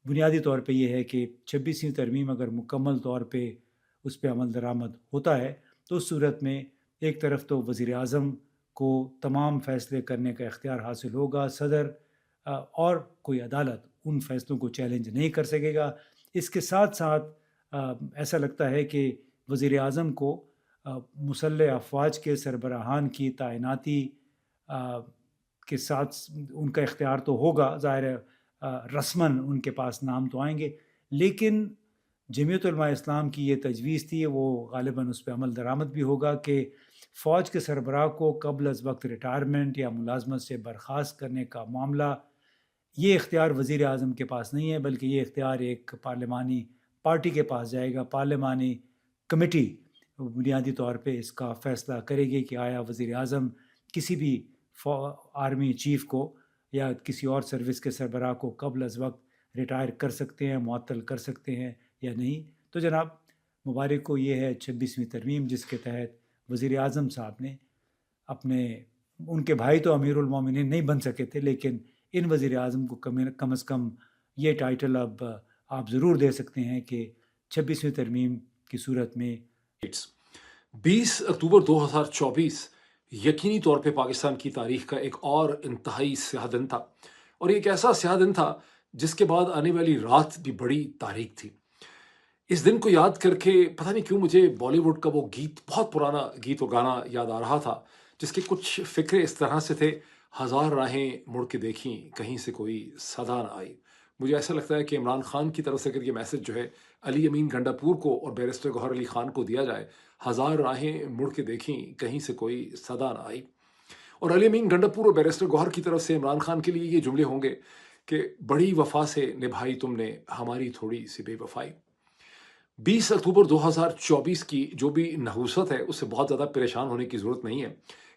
بنیادی طور پہ یہ ہے کہ 26ویں ترمیم اگر مکمل طور پہ اس پہ عمل درآمد ہوتا ہے تو اس صورت میں ایک طرف تو وزیر اعظم کو تمام فیصلے کرنے کا اختیار حاصل ہوگا، صدر اور کوئی عدالت ان فیصلوں کو چیلنج نہیں کر سکے گا۔ اس کے ساتھ ساتھ ایسا لگتا ہے کہ وزیر اعظم کو مسلح افواج کے سربراہان کی تعیناتی کے ساتھ ان کا اختیار تو ہوگا، ظاہر ہے رسماً ان کے پاس نام تو آئیں گے، لیکن جمعیت علماء اسلام کی یہ تجویز تھی، وہ غالباً اس پہ عمل درآمد بھی ہوگا کہ فوج کے سربراہ کو قبل از وقت ریٹائرمنٹ یا ملازمت سے برخاست کرنے کا معاملہ، یہ اختیار وزیر اعظم کے پاس نہیں ہے، بلکہ یہ اختیار ایک پارلیمانی پارٹی کے پاس جائے گا۔ پارلیمانی کمیٹی بنیادی طور پہ اس کا فیصلہ کرے گی کہ آیا وزیر اعظم کسی بھی آرمی چیف کو یا کسی اور سروس کے سربراہ کو قبل از وقت ریٹائر کر سکتے ہیں، معطل کر سکتے ہیں یا نہیں۔ تو جناب مبارک کو یہ ہے 26ویں ترمیم، جس کے تحت وزیر اعظم صاحب نے ان کے بھائی تو امیر المومنین نہیں بن سکے تھے، لیکن ان وزیر اعظم کو کم از کم یہ ٹائٹل اب آپ ضرور دے سکتے ہیں کہ 26ویں ترمیم کی صورت میں 20 اکتوبر 2024 یقینی طور پہ پاکستان کی تاریخ کا ایک اور انتہائی سیاہ دن تھا، اور یہ ایک ایسا سیاہ دن تھا جس کے بعد آنے والی رات بھی بڑی تاریخ تھی۔ اس دن کو یاد کر کے پتہ نہیں کیوں مجھے بالی ووڈ کا وہ گیت، بہت پرانا گیت و گانا یاد آ رہا تھا، جس کے کچھ فکرے اس طرح سے تھے: ہزار راہیں مڑ کے دیکھیں کہیں سے کوئی صدا نہ آئی۔ مجھے ایسا لگتا ہے کہ عمران خان کی طرف سے اگر یہ میسج جو ہے علی امین گنڈاپور کو اور بیرسٹر گوہر علی خان کو دیا جائے، ہزار راہیں مڑ کے دیکھیں کہیں سے کوئی صدا نہ آئی، اور علی امین گنڈاپور اور بیرسٹر گوہر کی طرف سے عمران خان کے لیے یہ جملے ہوں گے کہ بڑی وفا سے نبھائی تم نے ہماری تھوڑی سی بے وفائی۔ 20 اکتوبر 2024 کی جو بھی نحوست ہے اس سے بہت زیادہ پریشان ہونے کی ضرورت نہیں ہے۔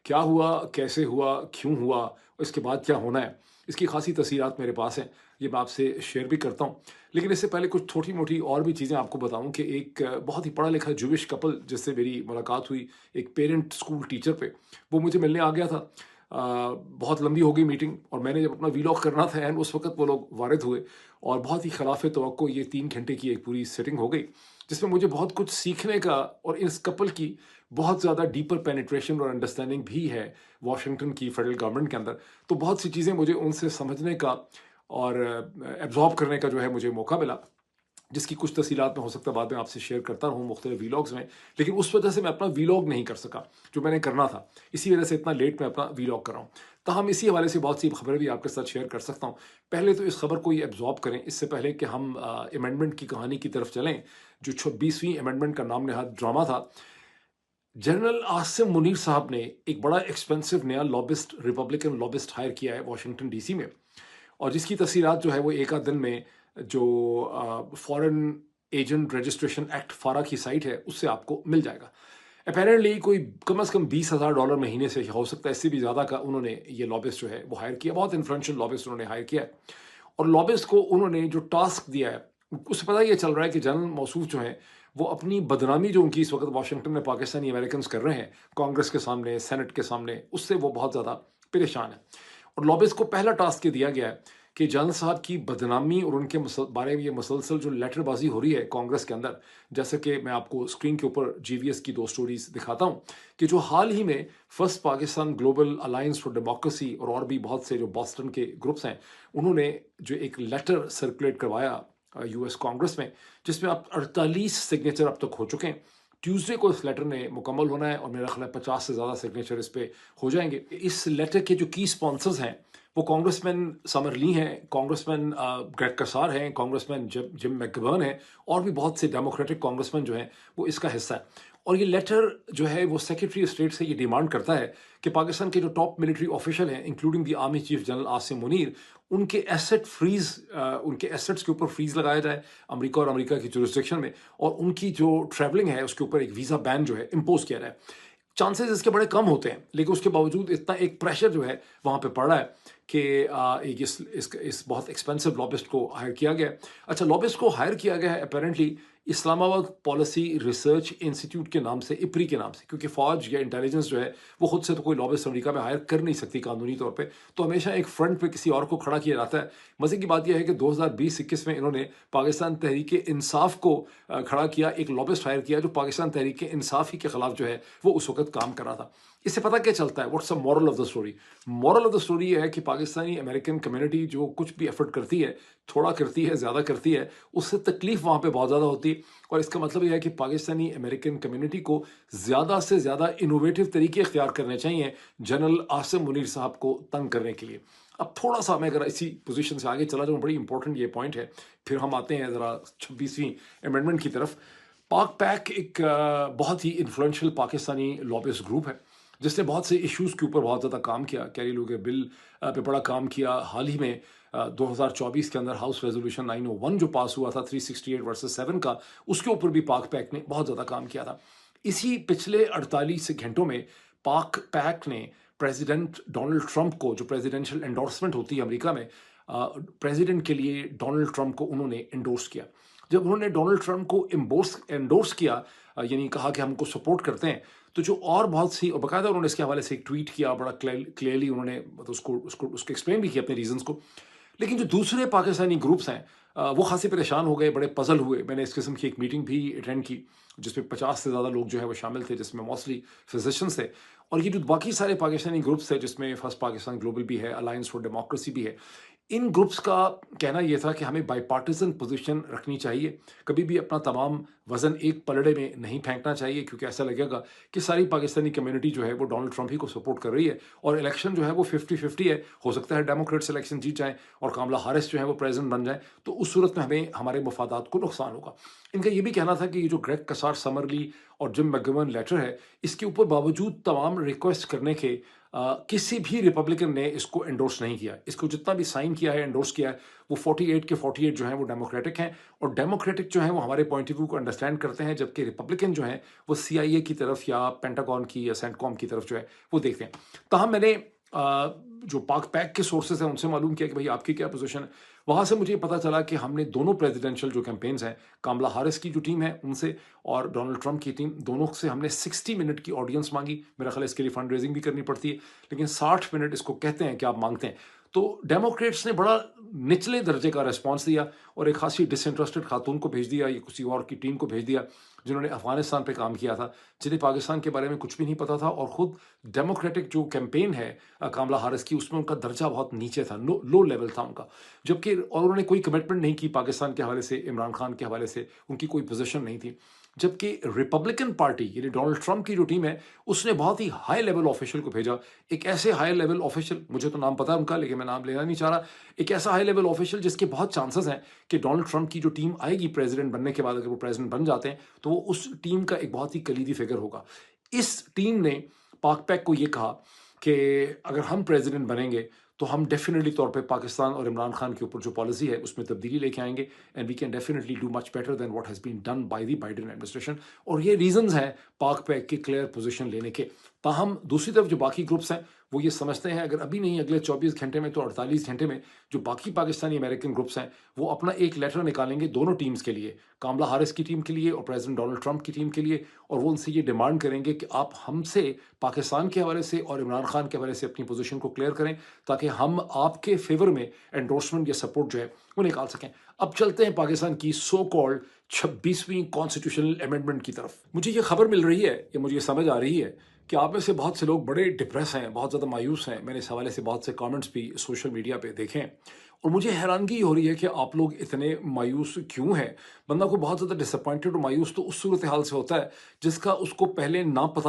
کیا ہوا، کیسے ہوا، کیوں ہوا، اس کے بعد کیا ہونا ہے، اس کی خاصی تفصیلات میرے پاس ہیں، یہ میں آپ سے شیئر بھی کرتا ہوں۔ لیکن اس سے پہلے کچھ چھوٹی موٹی اور بھی چیزیں آپ کو بتاؤں کہ ایک بہت ہی پڑھا لکھا جوش کپل جس سے میری ملاقات ہوئی، ایک پیرنٹ اسکول ٹیچر پہ، وہ مجھے ملنے آ گیا تھا۔ بہت لمبی ہو گئی میٹنگ، اور میں نے جب اپنا ویلاگ کرنا تھا اینڈ اس وقت وہ لوگ وارد ہوئے، اور بہت ہی خلاف توقع یہ 3 گھنٹے کی ایک پوری سیٹنگ ہو گئی، جس میں مجھے بہت کچھ سیکھنے کا، اور اس کپل کی بہت زیادہ ڈیپر پینیٹریشن اور انڈرسٹینڈنگ بھی ہے واشنگٹن کی فیڈرل گورنمنٹ کے اندر۔ تو بہت سی چیزیں مجھے ان سے سمجھنے کا اور ایبزارب کرنے کا جو ہے مجھے موقع ملا، جس کی کچھ تفصیلات میں ہو سکتا ہے بعد میں آپ سے شیئر کرتا رہوں مختلف ویلاگز میں، لیکن اس وجہ سے میں اپنا ویلاگ نہیں کر سکا جو میں نے کرنا تھا، اسی وجہ سے اتنا لیٹ میں اپنا ویلاگ کر رہا ہوں۔ تاہم اسی حوالے سے بہت سی خبریں بھی آپ کے ساتھ شیئر کر سکتا ہوں۔ پہلے تو اس خبر کو یہ ایبزارب کریں، اس سے پہلے کہ ہم امینڈمنٹ کی کہانی کی طرف چلیں، جو 26ویں امینڈمنٹ کا نام نہاد ڈرامہ تھا۔ جنرل عاصم منیر صاحب نے ایک بڑا ایکسپینسو نیا لابسٹ، ریپبلکن لابسٹ ہائر کیا ہے واشنگٹن ڈی سی میں، اور جس کی تفصیلات جو ہے وہ ایک آدھ دن میں جو فارن ایجنٹ رجسٹریشن ایکٹ فارا کی سائٹ ہے اس سے آپ کو مل جائے گا۔ اپیرنٹلی کوئی کم از کم $20,000 مہینے سے ہو سکتا ہے، اس سے بھی زیادہ کا انہوں نے یہ لابسٹ جو ہے وہ ہائر کیا، بہت انفلوئنشل لابسٹ انہوں نے ہائر کیا ہے، اور لابسٹ کو انہوں نے جو ٹاسک دیا ہے اس سے پتہ یہ چل رہا ہے کہ جنرل موصوف جو ہیں وہ اپنی بدنامی جو ان کی اس وقت واشنگٹن میں پاکستانی امریکنز کر رہے ہیں کانگریس کے سامنے، سینٹ کے سامنے، اس سے وہ بہت زیادہ پریشان ہیں۔ اور لابسٹ کو پہلا ٹاسک یہ دیا گیا ہے کہ جنرل صاحب کی بدنامی اور ان کے بارے میں یہ مسلسل جو لیٹر بازی ہو رہی ہے کانگریس کے اندر، جیسا کہ میں آپ کو اسکرین کے اوپر GVS کی 2 سٹوریز دکھاتا ہوں کہ جو حال ہی میں first Pakistan global alliance for democracy اور بھی بہت سے جو باسٹن کے گروپس ہیں، انہوں نے جو ایک لیٹر سرکولیٹ کروایا US کانگریس میں، جس میں اب 48 سگنیچر اب تک ہو چکے ہیں۔ ٹیوزڈے کو اس لیٹر نے مکمل ہونا ہے، اور میرا خیال ہے 50 سے زیادہ سگنیچر اس پہ ہو جائیں گے۔ اس لیٹر کے جو کی سپانسرز ہیں وہ کانگریس مین سمر لی ہیں، کانگریس مین گریگ کسار ہیں، کانگریس مین جم میک گورن ہیں، اور بھی بہت سے ڈیموکریٹک کانگریس مین جو ہیں وہ اس کا حصہ ہے۔ اور یہ لیٹر جو ہے وہ سیکرٹری اسٹیٹ سے یہ ڈیمانڈ کرتا ہے کہ پاکستان کے جو ٹاپ ملٹری آفیشل ہیں including the army chief general Asim Munir, ان کے ایسٹ فریز، ان کے ایسٹس کے اوپر فریز لگایا جائے امریکہ اور امریکہ کی جورسڈکشن میں، اور ان کی جو ٹریولنگ ہے اس کے اوپر ایک ویزا بین جو ہے امپوز کیا جائے۔ چانسز اس کے بڑے کم ہوتے ہیں، لیکن اس کے باوجود اتنا ایک پریشر جو ہے وہاں پہ پڑ رہا ہے کہ ایک اس بہت ایکسپینسو لابسٹ کو ہائر کیا گیا ہے۔ اچھا، لابسٹ کو ہائر کیا گیا ہے اپیرنٹلی اسلام آباد پالیسی ریسرچ انسٹیٹیوٹ کے نام سے، اپری کے نام سے، کیونکہ فوج یا انٹیلیجنس جو ہے وہ خود سے تو کوئی لابسٹ امریکہ میں ہائر کر نہیں سکتی قانونی طور پہ، تو ہمیشہ ایک فرنٹ پہ کسی اور کو کھڑا کیا جاتا ہے۔ مزے کی بات یہ ہے کہ 2020-21 میں انہوں نے پاکستان تحریک انصاف کو کھڑا کیا، ایک لابسٹ ہائر کیا جو پاکستان تحریک انصاف ہی کے خلاف جو ہے وہ اس وقت کام کر رہا تھا۔ اس سے پتہ کیا چلتا ہے، what's a moral of the story? Moral of the story یہ ہے کہ پاکستانی امریکن کمیونٹی جو کچھ بھی ایفرٹ کرتی ہے، تھوڑا کرتی ہے، زیادہ کرتی ہے، اس سے تکلیف وہاں پہ بہت زیادہ ہوتی ہے، اور اس کا مطلب یہ ہے کہ پاکستانی امریکن کمیونٹی کو زیادہ سے زیادہ انوویٹو طریقے اختیار کرنے چاہیے جنرل عاصم منیر صاحب کو تنگ کرنے کے لیے۔ اب تھوڑا سا میں اگر اسی پوزیشن سے آگے چلا جاؤں، بڑی امپورٹنٹ یہ پوائنٹ ہے، پھر ہم آتے ہیں ذرا 26ویں امینڈمنٹ کی طرف۔ پاک پیک ایک بہت ہی انفلوئنشل پاکستانی لابسٹ گروپ ہے جس نے بہت سے ایشوز کے اوپر بہت زیادہ کام کیا، کیری لوگے بل پہ بڑا کام کیا۔ حال ہی میں 2024 کے اندر ہاؤس ریزولوشن 901 جو پاس ہوا تھا 368/7 کا، اس کے اوپر بھی پاک پیک نے بہت زیادہ کام کیا تھا۔ اسی پچھلے 48 گھنٹوں میں پاک پیک نے پریزیڈنٹ ڈونلڈ ٹرمپ کو، جو پریزیڈنشل انڈورسمنٹ ہوتی ہے امریکہ میں، پریزیڈنٹ کے لیے ڈونلڈ ٹرمپ کو انہوں نے انڈورس کیا۔ جب انہوں نے ڈونلڈ ٹرمپ کو انڈورس کیا، یعنی کہا کہ ہم کو سپورٹ کرتے ہیں، تو جو اور بہت سی، اور باقاعدہ انہوں نے اس کے حوالے سے ایک ٹویٹ کیا، بڑا کلیئرلی انہوں نے اس کو ایکسپلین بھی کیا اپنے ریزنس کو، لیکن جو دوسرے پاکستانی گروپس ہیں وہ خاصے پریشان ہو گئے، بڑے پزل ہوئے۔ میں نے اس قسم کی ایک میٹنگ بھی اٹینڈ کی جس میں 50 سے زیادہ لوگ جو ہے وہ شامل تھے، جس میں موسٹلی فزیشنس تھے، اور یہ جو باقی سارے پاکستانی گروپس تھے جس میں فرسٹ پاکستان گلوبل بھی ہے، الائنس فار ڈیموکریسی بھی ہے، ان گروپس کا کہنا یہ تھا کہ ہمیں بائی پارٹیزن پوزیشن رکھنی چاہیے، کبھی بھی اپنا تمام وزن ایک پلڑے میں نہیں پھینکنا چاہیے، کیونکہ ایسا لگے گا کہ ساری پاکستانی کمیونٹی جو ہے وہ ڈونلڈ ٹرمپ ہی کو سپورٹ کر رہی ہے، اور الیکشن جو ہے وہ 50-50 ہے، ہو سکتا ہے ڈیموکریٹس الیکشن جیت جائیں اور کاملا ہارس جو ہے وہ پریزیڈنٹ بن جائیں، تو اس صورت میں ہمیں ہمارے مفادات کو نقصان ہوگا۔ ان کا یہ بھی کہنا تھا کہ یہ جو گریگ کسار سمرلی اور جم میکگوون لیٹر ہے، اس کے اوپر باوجود تمام ریکویسٹ کرنے کے کسی بھی ریپبلکن نے اس کو انڈورس نہیں کیا۔ اس کو جتنا بھی سائن کیا ہے، انڈورس کیا ہے، وہ 48 کے 48 جو ہیں وہ ڈیموکریٹک ہیں، اور ڈیموکریٹک جو ہیں وہ ہمارے پوائنٹ آف ویو کو انڈرسٹینڈ کرتے ہیں، جبکہ ریپبلکن جو ہیں وہ CIA کی طرف یا پینٹاگون کی یا سینٹ کام کی طرف جو ہے وہ دیکھتے ہیں۔ تاہم میں نے جو پاک پیک کے سورسز ہیں ان سے معلوم کیا کہ بھائی آپ کی کیا پوزیشن ہے۔ وہاں سے مجھے پتا چلا کہ ہم نے دونوں پریزیڈنشل جو کیمپینز ہیں، کاملا ہارس کی جو ٹیم ہے ان سے اور ڈونلڈ ٹرمپ کی ٹیم، دونوں سے ہم نے 60 منٹ کی آڈینس مانگی۔ میرا خیال ہے اس کے لیے فنڈ ریزنگ بھی کرنی پڑتی ہے، لیکن 60 منٹ اس کو کہتے ہیں کہ آپ مانگتے ہیں۔ تو ڈیموکریٹس نے بڑا نچلے درجے کا ریسپانس دیا، اور ایک خاصی ڈس انٹرسٹڈ خاتون کو بھیج دیا یا کسی اور کی ٹیم کو بھیج دیا جنہوں نے افغانستان پہ کام کیا تھا، جنہیں پاکستان کے بارے میں کچھ بھی نہیں پتا تھا، اور خود ڈیموکریٹک جو کیمپین ہے کاملا ہارس کی، اس میں ان کا درجہ بہت نیچے تھا، لو لیول تھا ان کا، جبکہ اور انہوں نے کوئی کمٹمنٹ نہیں کی پاکستان کے حوالے سے، عمران خان کے حوالے سے ان کی کوئی پوزیشن نہیں تھی۔ جبکہ ریپبلکن پارٹی یعنی ڈونلڈ ٹرمپ کی جو ٹیم ہے اس نے بہت ہی ہائی لیول آفیشل کو بھیجا، ایک ایسے ہائی لیول آفیشل، مجھے تو نام پتا ہے ان کا لیکن میں نام لینا نہیں چاہ رہا، ایک ایسا ہائی لیول آفیشل جس کے بہت چانسز ہیں کہ ڈونلڈ ٹرمپ کی جو ٹیم آئے گی پریزیڈنٹ بننے کے بعد، اگر وہ پریزیڈنٹ بن جاتے ہیں تو وہ اس ٹیم کا ایک بہت ہی کلیدی فگر ہوگا۔ اس ٹیم نے پاک پیک کو یہ کہا کہ اگر ہم پریزیڈنٹ بنیں گے تو ہم ڈیفینیٹلی طور پہ پاکستان اور عمران خان کے اوپر جو پالیسی ہے اس میں تبدیلی لے کے آئیں گے، and we can definitely do much better than what has been done by the Biden administration, اور یہ ریزنز ہیں پاک پیک کے کلیئر پوزیشن لینے کے۔ تاہم دوسری طرف جو باقی گروپس ہیں وہ یہ سمجھتے ہیں اگر ابھی نہیں اگلے 24 گھنٹے میں تو 48 گھنٹے میں جو باقی پاکستانی امریکن گروپس ہیں وہ اپنا ایک لیٹر نکالیں گے دونوں ٹیمز کے لیے، کاملا ہارس کی ٹیم کے لیے اور پریزیڈنٹ ڈونلڈ ٹرمپ کی ٹیم کے لیے، اور وہ ان سے یہ ڈیمانڈ کریں گے کہ آپ ہم سے پاکستان کے حوالے سے اور عمران خان کے حوالے سے اپنی پوزیشن کو کلیئر کریں تاکہ ہم آپ کے فیور میں انڈورسمنٹ یا سپورٹ جو ہے وہ نکال سکیں۔ اب چلتے ہیں پاکستان کی سو کالڈ 26ویں کانسٹیٹیوشنل امینڈمنٹ کی طرف۔ مجھے یہ خبر مل رہی ہے یا مجھے یہ سمجھ آ رہی ہے کہ آپ میں سے بہت سے لوگ بڑے ڈپریس ہیں، بہت زیادہ مایوس ہیں۔ میں نے اس حوالے سے بہت سے کامنٹس بھی سوشل میڈیا پہ دیکھے ہیں، اور مجھے حیرانگی ہو رہی ہے کہ آپ لوگ اتنے مایوس کیوں ہیں۔ بندہ کو بہت زیادہ ڈس اپوائنٹڈ اور مایوس تو اس صورتحال سے ہوتا ہے جس کا اس کو پہلے نہ پتہ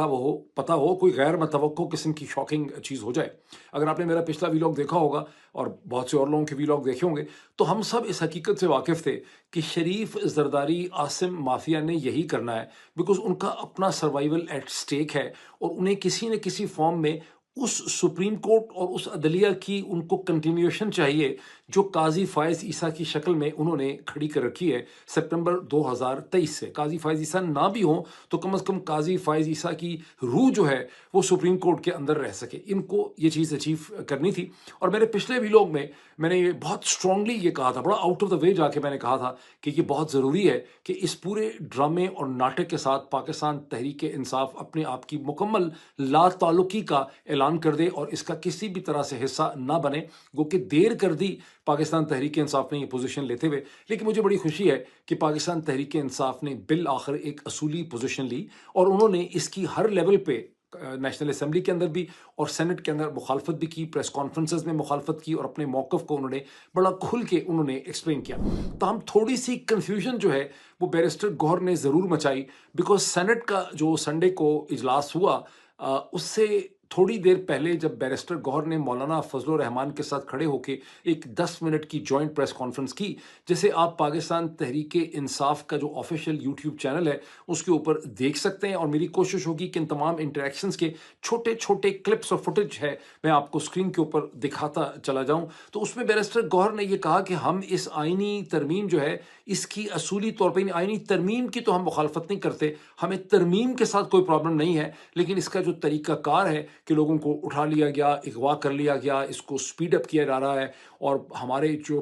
ہو کوئی غیر متوقع قسم کی شاکنگ چیز ہو جائے۔ اگر آپ نے میرا پچھلا ویلاگ دیکھا ہوگا اور بہت سے اور لوگوں کے ویلاگ دیکھے ہوں گے تو ہم سب اس حقیقت سے واقف تھے کہ شریف زرداری عاصم مافیا نے یہی کرنا ہے، بیکاز ان کا اپنا سروائیول ایٹ سٹیک ہے، اور انہیں کسی نہ کسی فارم میں اس سپریم کورٹ اور اس عدلیہ کی ان کو کنٹینیوشن چاہیے جو قاضی فائز عیسیٰ کی شکل میں انہوں نے کھڑی کر رکھی ہے سپٹمبر 2023 سے۔ قاضی فائز عیسیٰ نہ بھی ہوں تو کم از کم قاضی فائز عیسیٰ کی روح جو ہے وہ سپریم کورٹ کے اندر رہ سکے، ان کو یہ چیز اچیو کرنی تھی۔ اور میرے پچھلے ویلاگ میں نے یہ بہت اسٹرانگلی یہ کہا تھا، بڑا آؤٹ آف دا وے جا کے میں نے کہا تھا کہ یہ بہت ضروری ہے کہ اس پورے ڈرامے اور ناٹک کے ساتھ پاکستان تحریک انصاف اپنے آپ کی مکمل لا تعلقی کا اعلان کر دے اور اس کا کسی بھی طرح سے حصہ نہ بنے۔ گو کہ دیر کر دی پاکستان تحریک انصاف نے یہ پوزیشن لیتے ہوئے، لیکن مجھے بڑی خوشی ہے کہ پاکستان تحریک انصاف نے بالآخر ایک اصولی پوزیشن لی، اور انہوں نے اس کی ہر لیول پہ نیشنل اسمبلی کے اندر بھی اور سینٹ کے اندر مخالفت بھی کی، پریس کانفرنسز میں مخالفت کی، اور اپنے موقف کو انہوں نے بڑا کھل کے انہوں نے ایکسپلین کیا۔ تو ہم تھوڑی سی کنفیوژن جو ہے وہ بیرسٹر گوہر نے ضرور مچائی، بیکاز سینٹ کا جو سنڈے کو اجلاس ہوا اس سے تھوڑی دیر پہلے جب بیرسٹر گوہر نے مولانا فضل الرحمان کے ساتھ کھڑے ہو کے ایک 10 منٹ کی جوائنٹ پریس کانفرنس کی، جسے آپ پاکستان تحریک انصاف کا جو آفیشیل یوٹیوب چینل ہے اس کے اوپر دیکھ سکتے ہیں، اور میری کوشش ہوگی کہ ان تمام انٹریکشنز کے چھوٹے چھوٹے کلپس اور فوٹیج ہے میں آپ کو اسکرین کے اوپر دکھاتا چلا جاؤں۔ تو اس میں بیرسٹر گوہر نے یہ کہا کہ ہم اس آئینی ترمیم جو ہے اس کی اصولی طور پہ آئینی ترمیم کی تو ہم مخالفت نہیں کرتے، ہمیں ترمیم کے ساتھ کوئی پرابلم نہیں ہے، لیکن اس کا جو طریقہ کار ہے کہ لوگوں کو اٹھا لیا گیا، اغوا کر لیا گیا، اس کو سپیڈ اپ کیا جا رہا ہے، اور ہمارے جو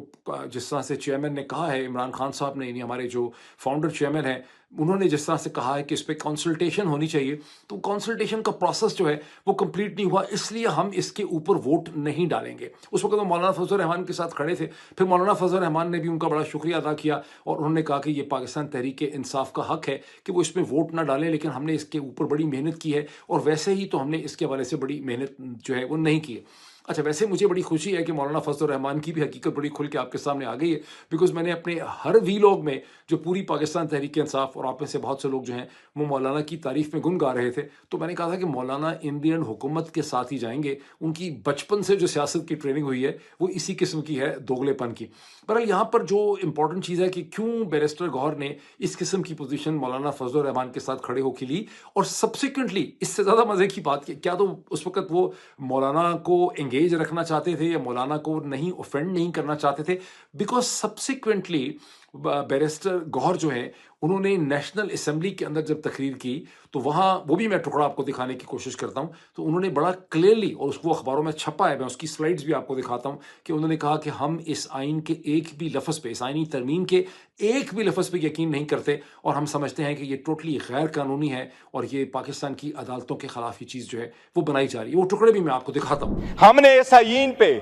جس طرح سے چیئرمین نے کہا ہے عمران خان صاحب نے، یعنی ہمارے جو فاؤنڈر چیئرمین ہیں، انہوں نے جس طرح سے کہا ہے کہ اس پہ کنسلٹیشن ہونی چاہیے، تو کنسلٹیشن کا پروسیس جو ہے وہ کمپلیٹ نہیں ہوا، اس لیے ہم اس کے اوپر ووٹ نہیں ڈالیں گے۔ اس وقت وہ مولانا فضل الرحمان کے ساتھ کھڑے تھے، پھر مولانا فضل الرحمان نے بھی ان کا بڑا شکریہ ادا کیا، اور انہوں نے کہا کہ یہ پاکستان تحریک انصاف کا حق ہے کہ وہ اس میں ووٹ نہ ڈالیں، لیکن ہم نے اس کے اوپر بڑی محنت کی ہے، اور ویسے ہی تو ہم نے اس کے حوالے سے بڑی محنت جو ہے وہ نہیں کی ہے۔ اچھا، ویسے مجھے بڑی خوشی ہے کہ مولانا فضل الرحمان کی بھی حقیقت بڑی کھل کے آپ کے سامنے آ گئی ہے، بیکاز میں نے اپنے ہر ویلاگ میں جو پوری پاکستان تحریک انصاف اور آپ میں سے بہت سے لوگ جو ہیں وہ مولانا کی تعریف میں گن گا رہے تھے، تو میں نے کہا تھا کہ مولانا انڈین حکومت کے ساتھ ہی جائیں گے، ان کی بچپن سے جو سیاست کی ٹریننگ ہوئی ہے وہ اسی قسم کی ہے، دوگلے پن کی۔ بہرحال یہاں پر جو امپورٹنٹ چیز ہے کہ کیوں بیرسٹر گوہر نے اس قسم کی پوزیشن مولانا فضل الرحمان کے ساتھ کھڑے ہو کے لی، اور سبسیکوینٹلی اس سے زیادہ مزے کی بات کیا تو اس وقت وہ مولانا کو انگیج رکھنا چاہتے تھے یا مولانا کو نہیں اوفینڈ نہیں کرنا چاہتے تھے، بیکاز سبسیکوینٹلی بیرسٹر گوہر جو ہیں انہوں نے نیشنل اسمبلی کے اندر جب تقریر کی تو وہاں وہ بھی میں ٹکڑا آپ کو دکھانے کی کوشش کرتا ہوں، تو انہوں نے بڑا کلیئرلی، اور اس کو اخباروں میں چھپا ہے، میں اس کی سلائڈز بھی آپ کو دکھاتا ہوں، کہ انہوں نے کہا کہ ہم اس آئین کے ایک بھی لفظ پہ، اس آئینی ترمیم کے ایک بھی لفظ پہ یقین نہیں کرتے، اور ہم سمجھتے ہیں کہ یہ ٹوٹلی غیر قانونی ہے، اور یہ پاکستان کی عدالتوں کے خلاف یہ چیز جو ہے وہ بنائی جا رہی ہے۔ وہ ٹکڑے بھی میں آپ کو دکھاتا ہوں۔ ہم نے اس آئین پہ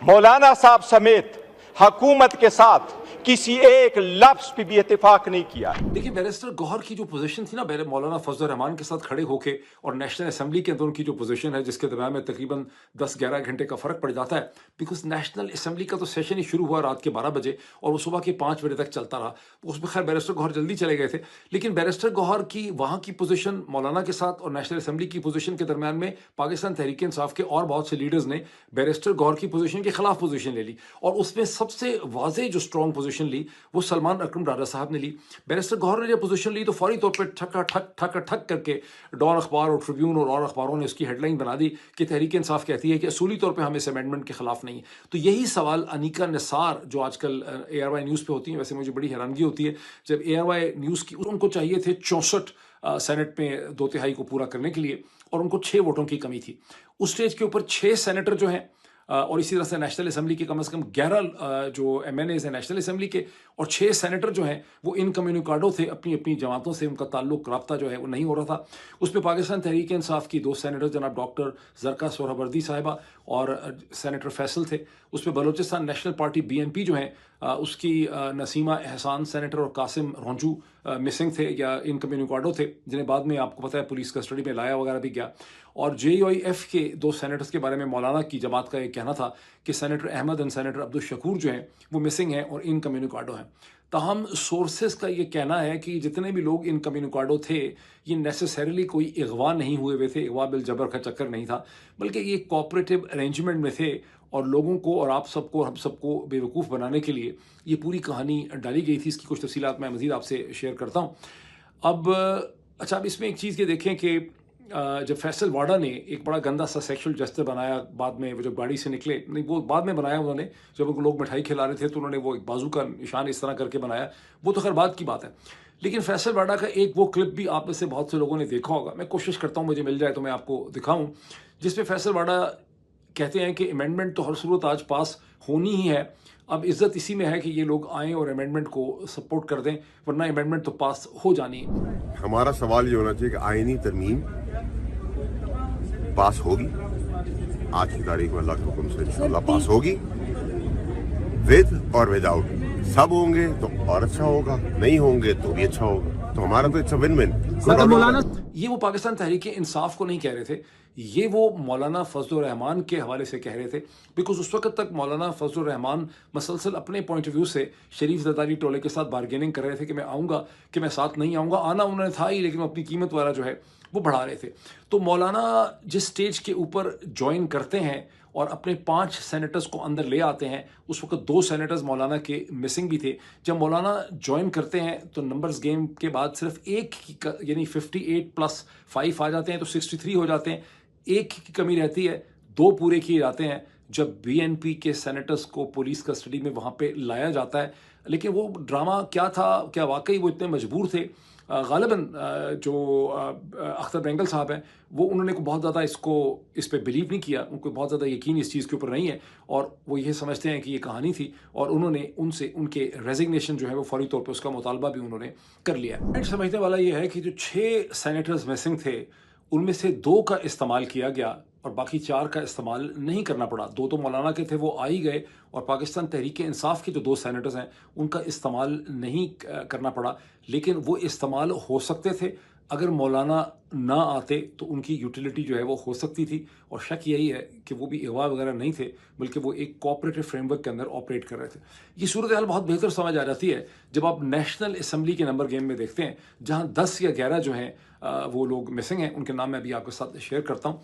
مولانا صاحب سمیت حکومت کے ساتھ کسی ایک لفظ پہ بھی اتفاق نہیں کیا۔ دیکھیے بیرسٹر گوہر کی جو پوزیشن تھی نا مولانا فضل الرحمان کے ساتھ کھڑے ہو کے، اور نیشنل اسمبلی کے اندر ان کی جو پوزیشن ہے جس کے درمیان میں تقریباً 10-11 گھنٹے کا فرق پڑ جاتا ہے، بیکاز نیشنل اسمبلی کا تو سیشن ہی شروع ہوا رات کے 12 بجے اور وہ صبح کے 5 بجے تک چلتا رہا، اس میں خیر بیرسٹر گوہر جلدی چلے گئے تھے، لیکن بیرسٹر گوہر کی وہاں کی پوزیشن مولانا کے ساتھ اور نیشنل اسمبلی کی پوزیشن کے درمیان میں پاکستان تحریک انصاف کے اور بہت سے لیڈرز نے بیرسٹر گوہر کی پوزیشن کے خلاف پوزیشن لے لی، اور اس میں سب سے واضح جو اسٹرانگ پوزیشن لی وہ سلمان اکرم ڈاڈا صاحب نے لی۔ بیرسٹر گوہر نے جب پوزیشن لی تو فوری طور پہ ٹھک ٹھک کر کے ڈان اخبار اور ٹریبیون اور اخباروں نے اس کی ہیڈ لائن بنا دی کہ تحریک انصاف کہتی ہے کہ اصولی طور پہ ہم اس امینڈمنٹ کے خلاف نہیں ہیں۔ تو یہی سوال انیکا نثار جو آج کل ARY نیوز پہ ہوتی ہیں، ویسے مجھے بڑی حیرانگی ہوتی ہے جب ARY نیوز کی ان کو چاہیے تھے 64 سینٹ میں 2/3 کو پورا کرنے کے لیے، اور ان کو 6 ووٹوں کی کمی تھی۔ اس سٹیج کے اوپر 6 سینیٹر جو ہیں، اور اسی طرح سے نیشنل اسمبلی کے کم از کم 11 جو MNAs ہیں نیشنل اسمبلی کے، اور 6 سینیٹر جو ہیں وہ ان کمیونیکاڈو تھے، اپنی اپنی جماعتوں سے ان کا تعلق رابطہ جو ہے وہ نہیں ہو رہا تھا۔ اس میں پاکستان تحریک انصاف کی 2 سینیٹر جناب ڈاکٹر زرکا سہروردی صاحبہ اور سینیٹر فیصل تھے۔ اس میں بلوچستان نیشنل پارٹی BNP جو ہیں اس کی نسیمہ احسان سینیٹر اور قاسم رونجو مسنگ تھے یا انکمیونیکاڈو تھے، جنہیں بعد میں آپ کو پتہ ہے پولیس کسٹڈی میں لایا وغیرہ بھی گیا. اور JUIF کے 2 سینیٹرز کے بارے میں مولانا کی جماعت کا یہ کہنا تھا کہ سینیٹر احمد اور سینیٹر عبدالشکور جو ہیں وہ مسنگ ہیں اور انکمیونیکاڈو ہیں. تاہم سورسز کا یہ کہنا ہے کہ جتنے بھی لوگ انکمیونیکاڈو تھے یہ نیسیسریلی کوئی اغوا نہیں ہوئے تھے، اغوا بالجبر کا چکر نہیں تھا، بلکہ یہ کوآپریٹو ارینجمنٹ میں تھے اور لوگوں کو اور آپ سب کو ہم سب کو بیوقوف بنانے کے لیے یہ پوری کہانی ڈالی گئی تھی. اس کی کچھ تفصیلات میں مزید آپ سے شیئر کرتا ہوں. اب اچھا، اب اس میں ایک چیز یہ دیکھیں کہ جب فیصل واڈا نے ایک بڑا گندا سا سیکشل جسٹر بنایا بعد میں، وہ جب گاڑی سے نکلے، نہیں وہ بعد میں بنایا انہوں نے، جب ان کو لوگ مٹھائی کھلا رہے تھے تو انہوں نے وہ ایک بازو کا نشان اس طرح کر کے بنایا، وہ تو خیر بعد کی بات ہے. لیکن فیصل واڈا کا ایک وہ کلپ بھی آپ میں سے بہت سے لوگوں نے دیکھا ہوگا، میں کوشش کرتا ہوں مجھے مل جائے تو میں آپ کو دکھاؤں، جس میں فیصل واڈا کہتے ہیں کہ امینڈمنٹ تو ہر صورت آج پاس ہونی ہی ہے، اب عزت اسی میں ہے کہ یہ لوگ آئیں اور امینڈمنٹ کو سپورٹ کر دیں، ورنہ امینڈمنٹ تو پاس ہو جانی ہے. ہمارا سوال یہ ہونا چاہیے کہ آئینی ترمیم پاس ہوگی، آج کی تاریخ میں اللہ کے حکم سے انشاءاللہ پاس ہوگی، ود اور ود آؤٹ. سب ہوں گے تو اور اچھا ہوگا، نہیں ہوں گے تو بھی اچھا ہوگا. تو ہمارا تو اٹس اے ون ون. یہ وہ پاکستان تحریک انصاف کو نہیں کہہ رہے تھے، یہ وہ مولانا فضل الرحمان کے حوالے سے کہہ رہے تھے، بیکاز اس وقت تک مولانا فضل الرحمان مسلسل اپنے پوائنٹ آف ویو سے شریف زرداری ٹولے کے ساتھ بارگیننگ کر رہے تھے کہ میں آؤں گا، کہ میں ساتھ نہیں آؤں گا. آنا انہوں نے تھا ہی، لیکن وہ اپنی قیمت والا جو ہے وہ بڑھا رہے تھے. تو مولانا جس سٹیج کے اوپر جوائن کرتے ہیں اور اپنے 5 سینیٹرز کو اندر لے آتے ہیں، اس وقت 2 سینیٹرز مولانا کے مسنگ بھی تھے. جب مولانا جوائن کرتے ہیں تو نمبرز گیم کے بعد صرف ایک یعنی 58+5 آ جاتے ہیں تو 63 ہو جاتے ہیں. ایک کی کمی رہتی ہے، 2 پورے کیے جاتے ہیں جب BNP کے سینیٹرز کو پولیس کسٹڈی میں وہاں پہ لایا جاتا ہے. لیکن وہ ڈرامہ کیا تھا، کیا واقعی وہ اتنے مجبور تھے؟ غالباً جو اختر بینگل صاحب ہیں وہ انہوں نے بہت زیادہ اس پہ بلیو نہیں کیا، ان کو بہت زیادہ یقین اس چیز کے اوپر نہیں ہے، اور وہ یہ سمجھتے ہیں کہ یہ کہانی تھی، اور انہوں نے ان کے ریزگنیشن جو ہے وہ فوری طور پہ اس کا مطالبہ بھی انہوں نے کر لیا. سمجھنے والا یہ ہے کہ جو 6 سینیٹرز مسنگ تھے ان میں سے 2 کا استعمال کیا گیا اور باقی 4 کا استعمال نہیں کرنا پڑا. 2 تو مولانا کے تھے، وہ آ ہی گئے، اور پاکستان تحریک انصاف کے جو 2 سینیٹرز ہیں ان کا استعمال نہیں کرنا پڑا. لیکن وہ استعمال ہو سکتے تھے، اگر مولانا نہ آتے تو ان کی یوٹیلیٹی جو ہے وہ ہو سکتی تھی. اور شک یہی ہے کہ وہ بھی اغوا وغیرہ نہیں تھے، بلکہ وہ ایک کوآپریٹو فریم ورک کے اندر آپریٹ کر رہے تھے. یہ صورتحال بہت بہتر سمجھ آ جاتی ہے جب آپ نیشنل اسمبلی کے نمبر گیم میں دیکھتے ہیں، جہاں 10 یا 11 جو ہیں وہ لوگ مسنگ ہیں، ان کے نام میں ابھی آپ کے ساتھ شیئر کرتا ہوں.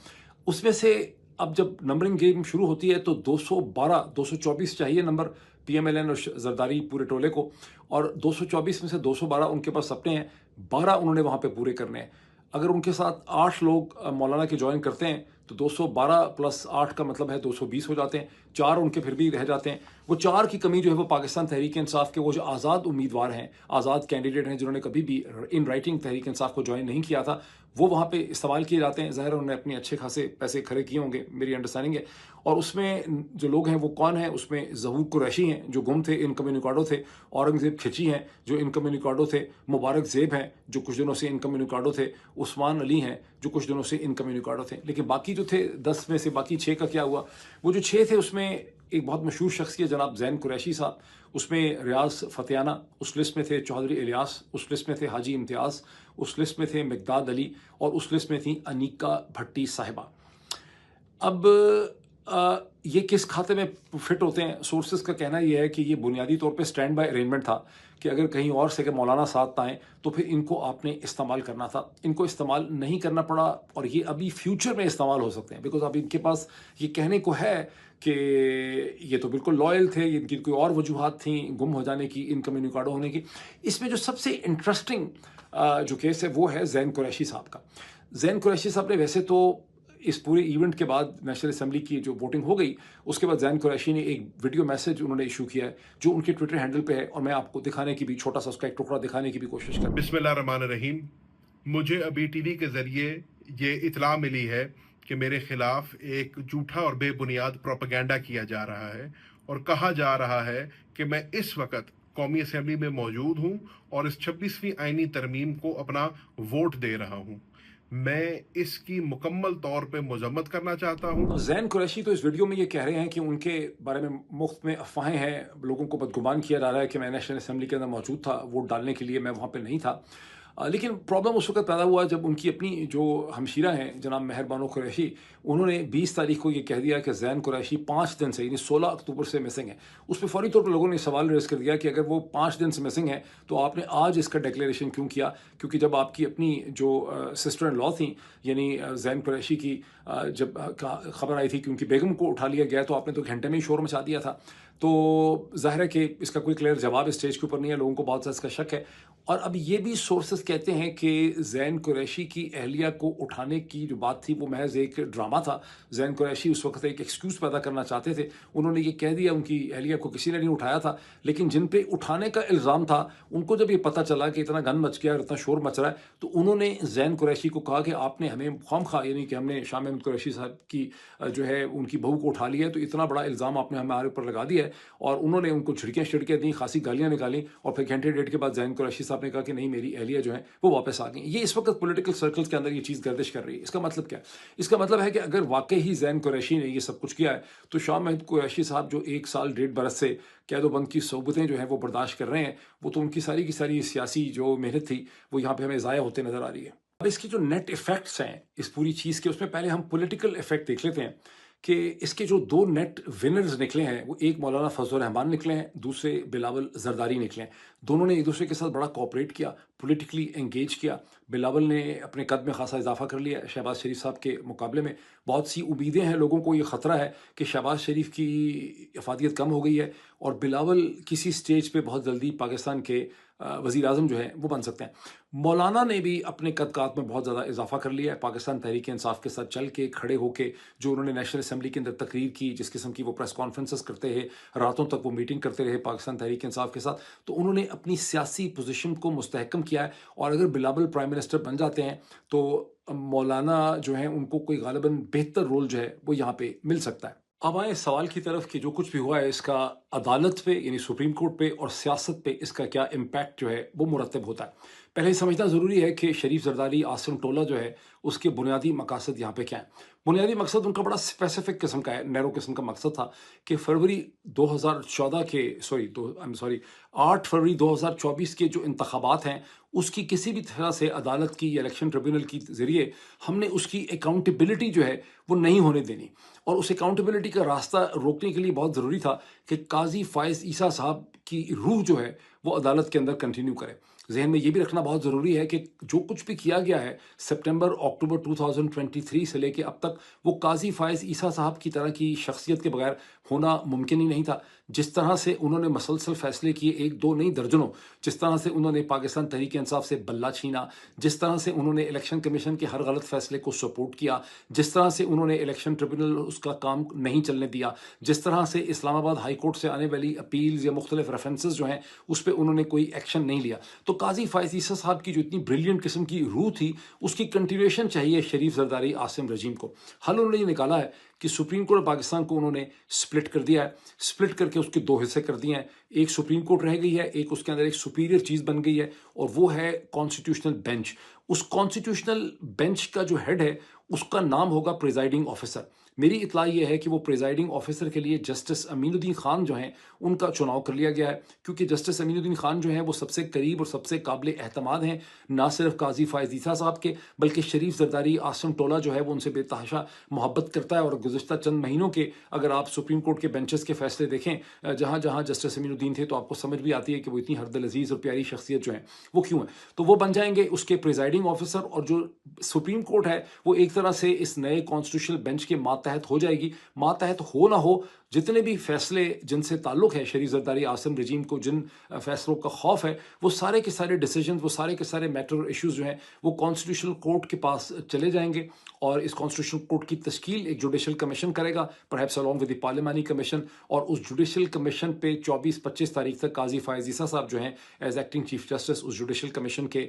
اس میں سے اب جب نمبرنگ گیم شروع ہوتی ہے تو 224 چاہیے نمبر PMLN اور زرداری پورے ٹولے کو، اور 224 میں سے 212 ان کے پاس اپنے ہیں، 12 انہوں نے وہاں پہ پورے کرنے ہیں. اگر ان کے ساتھ 8 لوگ مولانا کے جوائن کرتے ہیں تو 212 + 8 کا مطلب ہے 220 ہو جاتے ہیں. 4 ان کے پھر بھی رہ جاتے ہیں. وہ 4 کی کمی جو ہے وہ پاکستان تحریک انصاف کے وہ جو آزاد امیدوار ہیں، آزاد کینڈیڈیٹ ہیں، جنہوں نے کبھی بھی ان رائٹنگ تحریک انصاف کو جوائن نہیں کیا تھا، وہ وہاں پہ استعمال کیے جاتے ہیں. ظاہر انہوں نے اپنے اچھے خاصے پیسے کھڑے کیے ہوں گے، میری انڈرسٹینڈنگ ہے. اور اس میں جو لوگ ہیں وہ کون ہیں؟ اس میں ظہور قریشی ہیں جو گم تھے، انکمیونیکاڈو تھے. اورنگزیب کھچی ہیں جو انکمیونیکاڈو تھے. مبارک زیب ہیں جو کچھ دنوں سے انکمیونیکاڈو تھے. عثمان علی ہیں جو کچھ دنوں سے انکمیونیکاڈو تھے. لیکن باقی جو تھے 10 میں سے باقی 6 کا کیا ہوا؟ وہ جو 6 تھے اس میں ایک بہت مشہور شخصیت جناب زین قریشی صاحب، اس میں ریاض فتیانہ، اس لسٹ میں تھے چودھری الیاس، اس لسٹ میں تھے حاجی امتیاز، اس لسٹ میں تھے مقداد علی، اور اس لسٹ میں تھی انیکا بھٹی صاحبہ. اب یہ کس کھاتے میں فٹ ہوتے ہیں؟ سورسز کا کہنا یہ ہے کہ یہ بنیادی طور پہ اسٹینڈ بائی ارینجمنٹ تھا کہ اگر کہیں اور سے کہ مولانا ساتھ آئیں تو پھر ان کو آپ نے استعمال کرنا تھا. ان کو استعمال نہیں کرنا پڑا، اور یہ ابھی فیوچر میں استعمال ہو سکتے ہیں، بیکاز اب ان کے پاس یہ کہنے کو ہے کہ یہ تو بالکل لائل تھے، ان کی کوئی اور وجوہات تھیں گم ہو جانے کی، انکمیونیکاڈو ہونے کی. اس میں جو سب سے انٹرسٹنگ جو کیس ہے وہ ہے زین قریشی صاحب کا. زین قریشی صاحب نے ویسے تو اس پورے ایونٹ کے بعد نیشنل اسمبلی کی جو ووٹنگ ہو گئی اس کے بعد زین قریشی نے ایک ویڈیو میسج انہوں نے ایشو کیا ہے جو ان کے ٹویٹر ہینڈل پہ ہے، اور میں آپ کو دکھانے کی بھی چھوٹا سا اس کا ایک ٹکڑا دکھانے کی بھی کوشش کروں. بسم اللہ الرحمن الرحیم. مجھے ابھی TV کے ذریعے یہ اطلاع ملی ہے کہ میرے خلاف ایک جھوٹا اور بے بنیاد پروپیگنڈا کیا جا رہا ہے، اور کہا جا رہا ہے کہ میں اس وقت قومی اسمبلی میں موجود ہوں اور اس 26ویں آئینی ترمیم کو اپنا ووٹ دے رہا ہوں. میں اس کی مکمل طور پہ مذمت کرنا چاہتا ہوں۔ زین قریشی تو اس ویڈیو میں یہ کہہ رہے ہیں کہ ان کے بارے میں مفت میں افواہیں ہیں، لوگوں کو بدگمان کیا جا رہا ہے کہ میں نیشنل اسمبلی کے اندر موجود تھا ووٹ ڈالنے کے لیے، میں وہاں پہ نہیں تھا۔ لیکن پرابلم اس وقت پیدا ہوا جب ان کی اپنی جو ہمشیرہ ہیں جناب مہر بانو قریشی، انہوں نے 20 تاریخ کو یہ کہہ دیا کہ زین قریشی 5 دن سے، یعنی 16 اکتوبر سے مسنگ ہے۔ اس پہ فوری طور پر لوگوں نے سوال ریز کر دیا کہ اگر وہ 5 دن سے مسنگ ہے تو آپ نے آج اس کا ڈیکلیریشن کیوں کیا؟ کیونکہ جب آپ کی اپنی جو سسٹر ان لا تھیں، یعنی زین قریشی کی جب خبر آئی تھی کہ ان کی بیگم کو اٹھا لیا گیا تو آپ نے تو گھنٹے میں ہی شور مچا دیا تھا۔ تو ظاہر ہے کہ اس کا کوئی کلیئر جواب اسٹیج کے اوپر نہیں ہے، لوگوں کو بہت زیادہ اس کا شک ہے۔ اور اب یہ بھی سورسز کہتے ہیں کہ زین قریشی کی اہلیہ کو اٹھانے کی جو بات تھی وہ محض ایک ڈرامہ تھا۔ زین قریشی اس وقت ایک ایکسکیوز پیدا کرنا چاہتے تھے، انہوں نے یہ کہہ دیا ان کی اہلیہ کو کسی نے نہیں اٹھایا تھا، لیکن جن پہ اٹھانے کا الزام تھا ان کو جب یہ پتہ چلا کہ اتنا گن مچ گیا اور اتنا شور مچ رہا ہے تو انہوں نے زین قریشی کو کہا کہ آپ نے ہمیں خواہ خواہ، یعنی کہ ہم نے شاہ محمود قریشی صاحب کی جو ہے ان کی بہو کو اٹھا لیا ہے تو اتنا بڑا الزام آپ نے ہمارے اوپر لگا دیا ہے، اور انہوں نے ان کو جھڑکیاں دیں، خاصی گالیاں نکالیں، اور پھر گھنٹے ڈیڑھ کے بعد زین قریشی صاحب نے کہا کہ نہیں میری اہلیہ جو ہیں وہ واپس آ گئیں۔ یہ اس وقت پولیٹیکل سرکلز کے اندر یہ چیز گردش کر رہی ہے۔ اس کا مطلب کیا ہے؟ اس کا مطلب ہے کہ اگر واقعی ہی زین قریشی نے یہ سب کچھ کیا ہے تو شاہ محمود قریشی صاحب جو 1 سال 1.5 برس سے قید و بند کی صحبتیں جو ہیں وہ برداشت کر رہے ہیں، وہ تو ان کی ساری کی ساری سیاسی جو محنت تھی وہ یہاں پہ ہمیں ضائع ہوتے نظر آ رہی ہے۔ اب اس کی جو نیٹ ایفیکٹس ہیں اس پوری چیز کے، اس میں پہلے ہم پولیٹیکل ایفیکٹ دیکھ لیتے ہیں کہ اس کے جو 2 نیٹ ونرز نکلے ہیں وہ ایک مولانا فضل الرحمان نکلے ہیں، دوسرے بلاول زرداری نکلے ہیں۔ دونوں نے ایک دوسرے کے ساتھ بڑا کوآپریٹ کیا، پولیٹیکلی انگیج کیا۔ بلاول نے اپنے قد میں خاصا اضافہ کر لیا شہباز شریف صاحب کے مقابلے میں۔ بہت سی امیدیں ہیں، لوگوں کو یہ خطرہ ہے کہ شہباز شریف کی افادیت کم ہو گئی ہے اور بلاول کسی سٹیج پہ بہت جلدی پاکستان کے وزیر اعظم جو ہیں وہ بن سکتے ہیں۔ مولانا نے بھی اپنے قد کات میں بہت زیادہ اضافہ کر لیا ہے، پاکستان تحریک انصاف کے ساتھ چل کے کھڑے ہو کے جو انہوں نے نیشنل اسمبلی کے اندر تقریر کی، جس قسم کی وہ پریس کانفرنسز کرتے ہیں، راتوں تک وہ میٹنگ کرتے رہے پاکستان تحریک انصاف کے ساتھ، تو انہوں نے اپنی سیاسی پوزیشن کو مستحکم کیا ہے۔ اور اگر بلاول پرائم منسٹر بن جاتے ہیں تو مولانا جو ہیں ان کو کوئی غالباً بہتر رول جو ہے وہ یہاں پہ مل سکتا ہے۔ اب آئیں سوال کی طرف کہ جو کچھ بھی ہوا ہے اس کا عدالت پہ یعنی سپریم کورٹ پہ اور سیاست پہ اس کا کیا امپیکٹ جو ہے وہ مرتب ہوتا ہے۔ پہلے یہ سمجھنا ضروری ہے کہ شریف زرداری عاصم ٹولہ جو ہے اس کے بنیادی مقاصد یہاں پہ کیا ہیں۔ بنیادی مقصد ان کا بڑا اسپیسیفک قسم کا ہے، نیرو قسم کا مقصد تھا کہ فروری 2014 کے 8 فروری 2024 کے جو انتخابات ہیں اس کی کسی بھی طرح سے عدالت کی یا الیکشن ٹریبیونل کی ذریعے ہم نے اس کی اکاؤنٹیبلٹی جو ہے وہ نہیں ہونے دینی، اور اس اکاؤنٹیبلٹی کا راستہ روکنے کے لیے بہت ضروری تھا کہ قاضی فائز عیسیٰ صاحب کی روح جو ہے وہ عدالت کے اندر کنٹینیو کرے۔ ذہن میں یہ بھی رکھنا بہت ضروری ہے کہ جو کچھ بھی کیا گیا ہے سپٹمبر اکتوبر 2023 سے لے کے اب تک وہ قاضی فائز عیسیٰ صاحب کی طرح کی شخصیت کے بغیر ہونا ممکن ہی نہیں تھا۔ جس طرح سے انہوں نے مسلسل فیصلے کیے، 1 2 نہیں درجنوں، جس طرح سے انہوں نے پاکستان تحریک انصاف سے بلہ چھینا، جس طرح سے انہوں نے الیکشن کمیشن کے ہر غلط فیصلے کو سپورٹ کیا، جس طرح سے انہوں نے الیکشن ٹریبیونل اس کا کام نہیں چلنے دیا، جس طرح سے اسلام آباد ہائی کورٹ سے آنے والی اپیلز یا مختلف ریفرنسز جو ہیں اس پہ انہوں نے کوئی ایکشن نہیں لیا، تو قاضی فائز عیسیٰ صاحب کی جو اتنی بریلینٹ قسم کی روح تھی اس کی کنٹینیویشن چاہیے شریف زرداری عاصم رجیم کو۔ حل انہوں نے یہ نکالا ہے کہ سپریم کورٹ پاکستان کو انہوں نے سپلٹ کر دیا ہے، سپلٹ کر کے اس کے 2 حصے کر دیے ہیں، ایک سپریم کورٹ رہ گئی ہے، ایک اس کے اندر ایک سپیریئر چیز بن گئی ہے اور وہ ہے کانسٹیٹیوشنل بینچ۔ اس کانسٹیٹیوشنل بینچ کا جو ہیڈ ہے اس کا نام ہوگا پریزائڈنگ آفیسر۔ میری اطلاع یہ ہے کہ وہ پریزائڈنگ آفیسر کے لیے جسٹس امین الدین خان جو ہیں ان کا چناؤ کر لیا گیا ہے، کیونکہ جسٹس امین الدین خان جو ہیں وہ سب سے قریب اور سب سے قابل اعتماد ہیں، نہ صرف قاضی فائز عیسیٰ صاحب کے بلکہ شریف زرداری عاصم ٹولہ جو ہے وہ ان سے بے تحاشا محبت کرتا ہے۔ اور گزشتہ چند مہینوں کے اگر آپ سپریم کورٹ کے بینچز کے فیصلے دیکھیں جہاں جہاں جسٹس امین الدین تھے تو آپ کو سمجھ بھی آتی ہے کہ وہ اتنی ہرد العزیز اور پیاری شخصیت جو ہیں وہ کیوں ہیں، تو وہ بن جائیں گے اس کے پریزائڈنگ آفیسر۔ اور جو سپریم کورٹ ہے وہ ایک طرح سے اس نئے کانسٹیٹیوشنل بینچ کے ماتحت ہو جائے گی۔ ماتحت ہو نہ ہو، جتنے بھی فیصلے جن سے تعلق ہے شریف زرداری عاصم رجیم کو جن فیصلوں کا خوف ہے وہ سارے کے سارے ڈیسیجنز، وہ سارے کے سارے میٹر اور ایشوز جو ہیں وہ کانسٹیٹیوشنل کورٹ کے پاس چلے جائیں گے، اور اس کانسٹیٹیوشنل کورٹ کی تشکیل ایک جوڈیشل کمیشن کرے گا، پرہیپس along with the پارلیمانی کمیشن، اور اس جوڈیشل کمیشن پہ 24-25 تاریخ تک قاضی فائز عیسیٰ صاحب جو ہیں ایز ایکٹنگ چیف جسٹس اس جوڈیشل کمیشن کے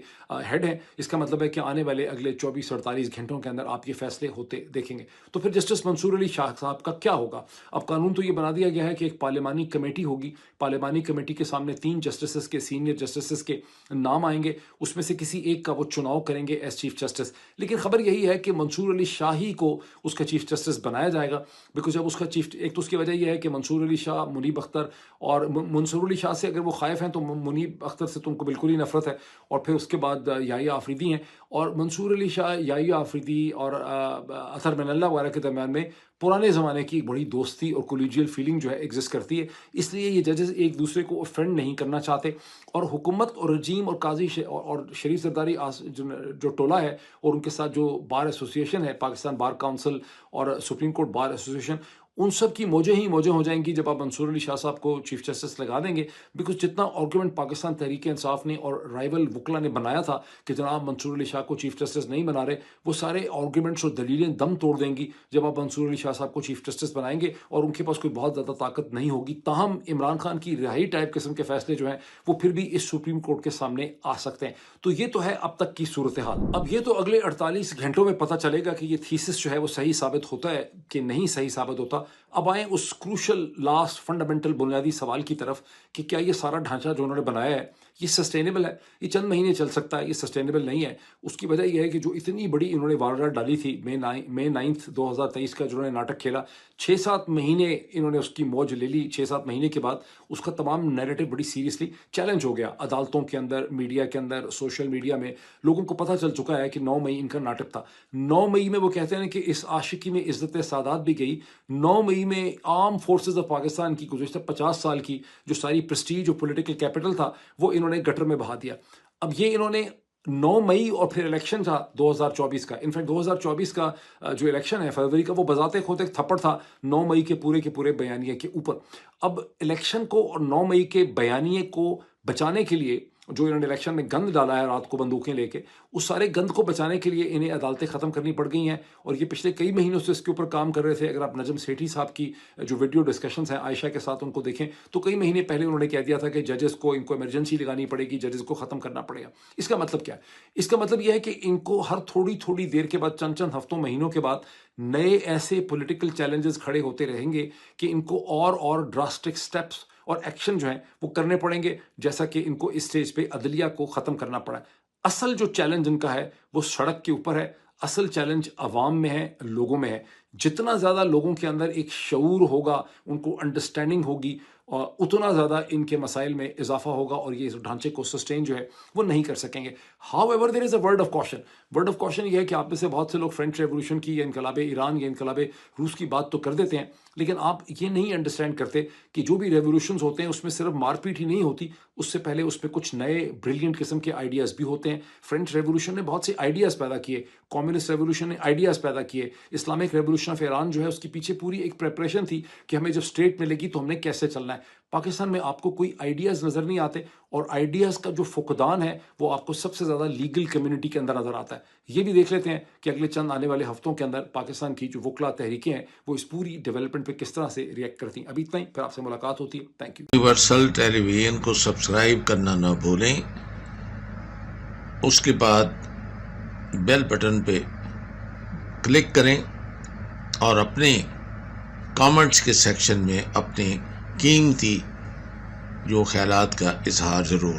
ہیڈ ہیں۔ اس کا مطلب ہے کہ آنے والے اگلے 24-48 گھنٹوں کے اندر آپ یہ فیصلے ہوتے دیکھیں گے۔ تو پھر جسٹس منصور علی شاہ صاحب کا کیا ہوگا؟ اب قانون قانون تو یہ بنا دیا گیا ہے کہ ایک پارلیمانی کمیٹی ہوگی، پارلیمانی کمیٹی کے سامنے 3 جسٹسز کے، سینئر جسٹسز کے نام آئیں گے، اس میں سے کسی ایک کا وہ چناؤ کریں گے ایز چیف جسٹس. لیکن خبر یہی ہے کہ منصور علی شاہ ہی کو اس کا چیف جسٹس بنایا جائے گا، بیکاز جب اس کا چیف، ایک تو اس کی وجہ یہ ہے کہ منصور علی شاہ، منیب اختر، اور منصور علی شاہ سے اگر وہ خائف ہیں تو منیب اختر سے تو ان کو بالکل ہی نفرت ہے، اور پھر اس کے بعد یحییٰ آفریدی ہیں، اور منصور علی شاہ، یحییٰ آفریدی اور اطہر من اللہ وغیرہ کے درمیان میں پرانے زمانے کی بڑی دوستی اور کولیجیل فیلنگ جو ہے ایگزسٹ کرتی ہے. اس لیے یہ ججز ایک دوسرے کو افینڈ نہیں کرنا چاہتے، اور حکومت اور رجیم اور قاضی اور شریف زرداری جو ٹولہ ہے، اور ان کے ساتھ جو بار ایسوسیشن ہے، پاکستان بار کونسل اور سپریم کورٹ بار ایسوسیشن، ان سب کی موجیں ہی موجیں ہو جائیں گی جب آپ منصور علی شاہ صاحب کو چیف جسٹس لگا دیں گے. بیکاز جتنا آرگومنٹ پاکستان تحریک انصاف نے اور رائیول وکلا نے بنایا تھا کہ جناب منصور علی شاہ کو چیف جسٹس نہیں بنا رہے، وہ سارے آرگومنٹس اور دلیلیں دم توڑ دیں گی جب آپ منصور علی شاہ صاحب کو چیف جسٹس بنائیں گے، اور ان کے پاس کوئی بہت زیادہ طاقت نہیں ہوگی. تاہم عمران خان کی رہائی ٹائپ قسم کے فیصلے جو ہیں وہ پھر بھی اس سپریم کورٹ کے سامنے آ سکتے ہیں. تو یہ تو ہے اب تک کی صورتحال. اب یہ تو اگلے 48 گھنٹوں میں پتہ چلے گا کہ یہ تھیسس جو ہے وہ صحیح ثابت ہوتا ہے کہ نہیں صحیح ثابت ہوتا. اب آئیں اس کروشل لاسٹ فنڈامنٹل بنیادی سوال کی طرف کہ کیا یہ سارا ڈھانچہ جو انہوں نے بنایا ہے یہ سسٹینیبل ہے؟ یہ چند مہینے چل سکتا ہے، یہ سسٹینیبل نہیں ہے. اس کی وجہ یہ ہے کہ جو اتنی بڑی انہوں نے واردات ڈالی تھی مئی 9 2023 کا جو انہوں نے ناٹک کھیلا، 6-7 مہینے انہوں نے اس کی موج لے لی. 6-7 مہینے کے بعد اس کا تمام نیریٹو بڑی سیریسلی چیلنج ہو گیا، عدالتوں کے اندر، میڈیا کے اندر، سوشل میڈیا میں لوگوں کو پتہ چل چکا ہے کہ 9 مئی ان کا ناٹک تھا. 9 مئی میں وہ کہتے ہیں کہ اس عاشقی میں عزت سادات بھی گئی. 9 مئی میں عام فورسز آف پاکستان کی گزشتہ 50 سال کی جو ساری پریسٹیج اور پولیٹیکل کیپٹل تھا وہ انہوں نے گٹر میں بہا دیا. اب یہ انہوں نے 9 مئی اور پھر الیکشن تھا 2024 کا، انفیکٹ 2024 کا جو الیکشن ہے فروری کا، وہ بذات خود ایک تھپڑ تھا 9 مئی کے پورے بیانیے کے اوپر. اب الیکشن کو اور 9 مئی کے بیانیے کو بچانے کے لیے جو انہوں نے الیکشن میں گند ڈالا ہے رات کو بندوقیں لے کے، اس سارے گند کو بچانے کے لیے انہیں عدالتیں ختم کرنی پڑ گئی ہیں، اور یہ پچھلے کئی مہینوں سے اس کے اوپر کام کر رہے تھے. اگر آپ نجم سیٹھی صاحب کی جو ویڈیو ڈسکشنز ہیں عائشہ کے ساتھ ان کو دیکھیں تو کئی مہینے پہلے انہوں نے کہہ دیا تھا کہ ججز کو ان کو ایمرجنسی لگانی پڑے گی، ججز کو ختم کرنا پڑے گا. اس کا مطلب کیا ہے؟ اس کا مطلب یہ ہے کہ ان کو ہر تھوڑی دیر کے بعد، چند ہفتوں مہینوں کے بعد نئے ایسے پولیٹیکل چیلنجز کھڑے ہوتے رہیں گے کہ ان کو اور ڈراسٹک سٹیپس اور ایکشن جو ہیں وہ کرنے پڑیں گے، جیسا کہ ان کو اس سٹیج پہ عدلیہ کو ختم کرنا پڑا. اصل جو چیلنج ان کا ہے وہ سڑک کے اوپر ہے، اصل چیلنج عوام میں ہے، لوگوں میں ہے. جتنا زیادہ لوگوں کے اندر ایک شعور ہوگا، ان کو انڈرسٹینڈنگ ہوگی، اور اتنا زیادہ ان کے مسائل میں اضافہ ہوگا، اور یہ ڈھانچے کو سسٹین جو ہے وہ نہیں کر سکیں گے. However there is a word of caution. Word of caution یہ ہے کہ آپ میں سے بہت سے لوگ فرینچ ریولوشن کی یا انقلاب ایران یا انقلاب روس کی بات تو کر دیتے ہیں، لیکن آپ یہ نہیں انڈرسٹینڈ کرتے کہ جو بھی ریولوشنز ہوتے ہیں اس میں صرف مار پیٹ ہی نہیں ہوتی، اس سے پہلے اس پہ کچھ نئے بریلینٹ قسم کے آئیڈیاز بھی ہوتے ہیں. فرینچ ریولوشن نے بہت سے آئیڈیاز پیدا کیے، کمیونسٹ ریولوشن نے آئیڈیاز پیدا کیے، اسلامک ریولوشن آف ایران جو ہے اس کی پیچھے پوری ایک پریپریشن تھی کہ ہمیں جب اسٹیٹ ملے گی تو ہم نے کیسے چلنا ہے. پاکستان میں آپ کو کوئی آئیڈیاز نظر نہیں آتے، اور آئیڈیاز کا جو فقدان ہے وہ آپ کو سب سے زیادہ لیگل کمیونٹی کے اندر نظر آتا ہے. یہ بھی دیکھ لیتے ہیں کہ اگلے چند آنے والے ہفتوں کے اندر پاکستان کی جو وکلا تحریکیں ہیں وہ اس پوری ڈیولپمنٹ پہ کس طرح سے ریئیکٹ کرتی ہیں. ابھی اتنا ہی، پھر آپ سے ملاقات ہوتی ہے. Thank you. Universal television کو سبسکرائب کرنا نہ بھولیں، اس کے بعد بیل بٹن پہ کلک کریں، اور اپنے کامنٹس کے سیکشن میں اپنے قیمتی جو خیالات کا اظہار ضرور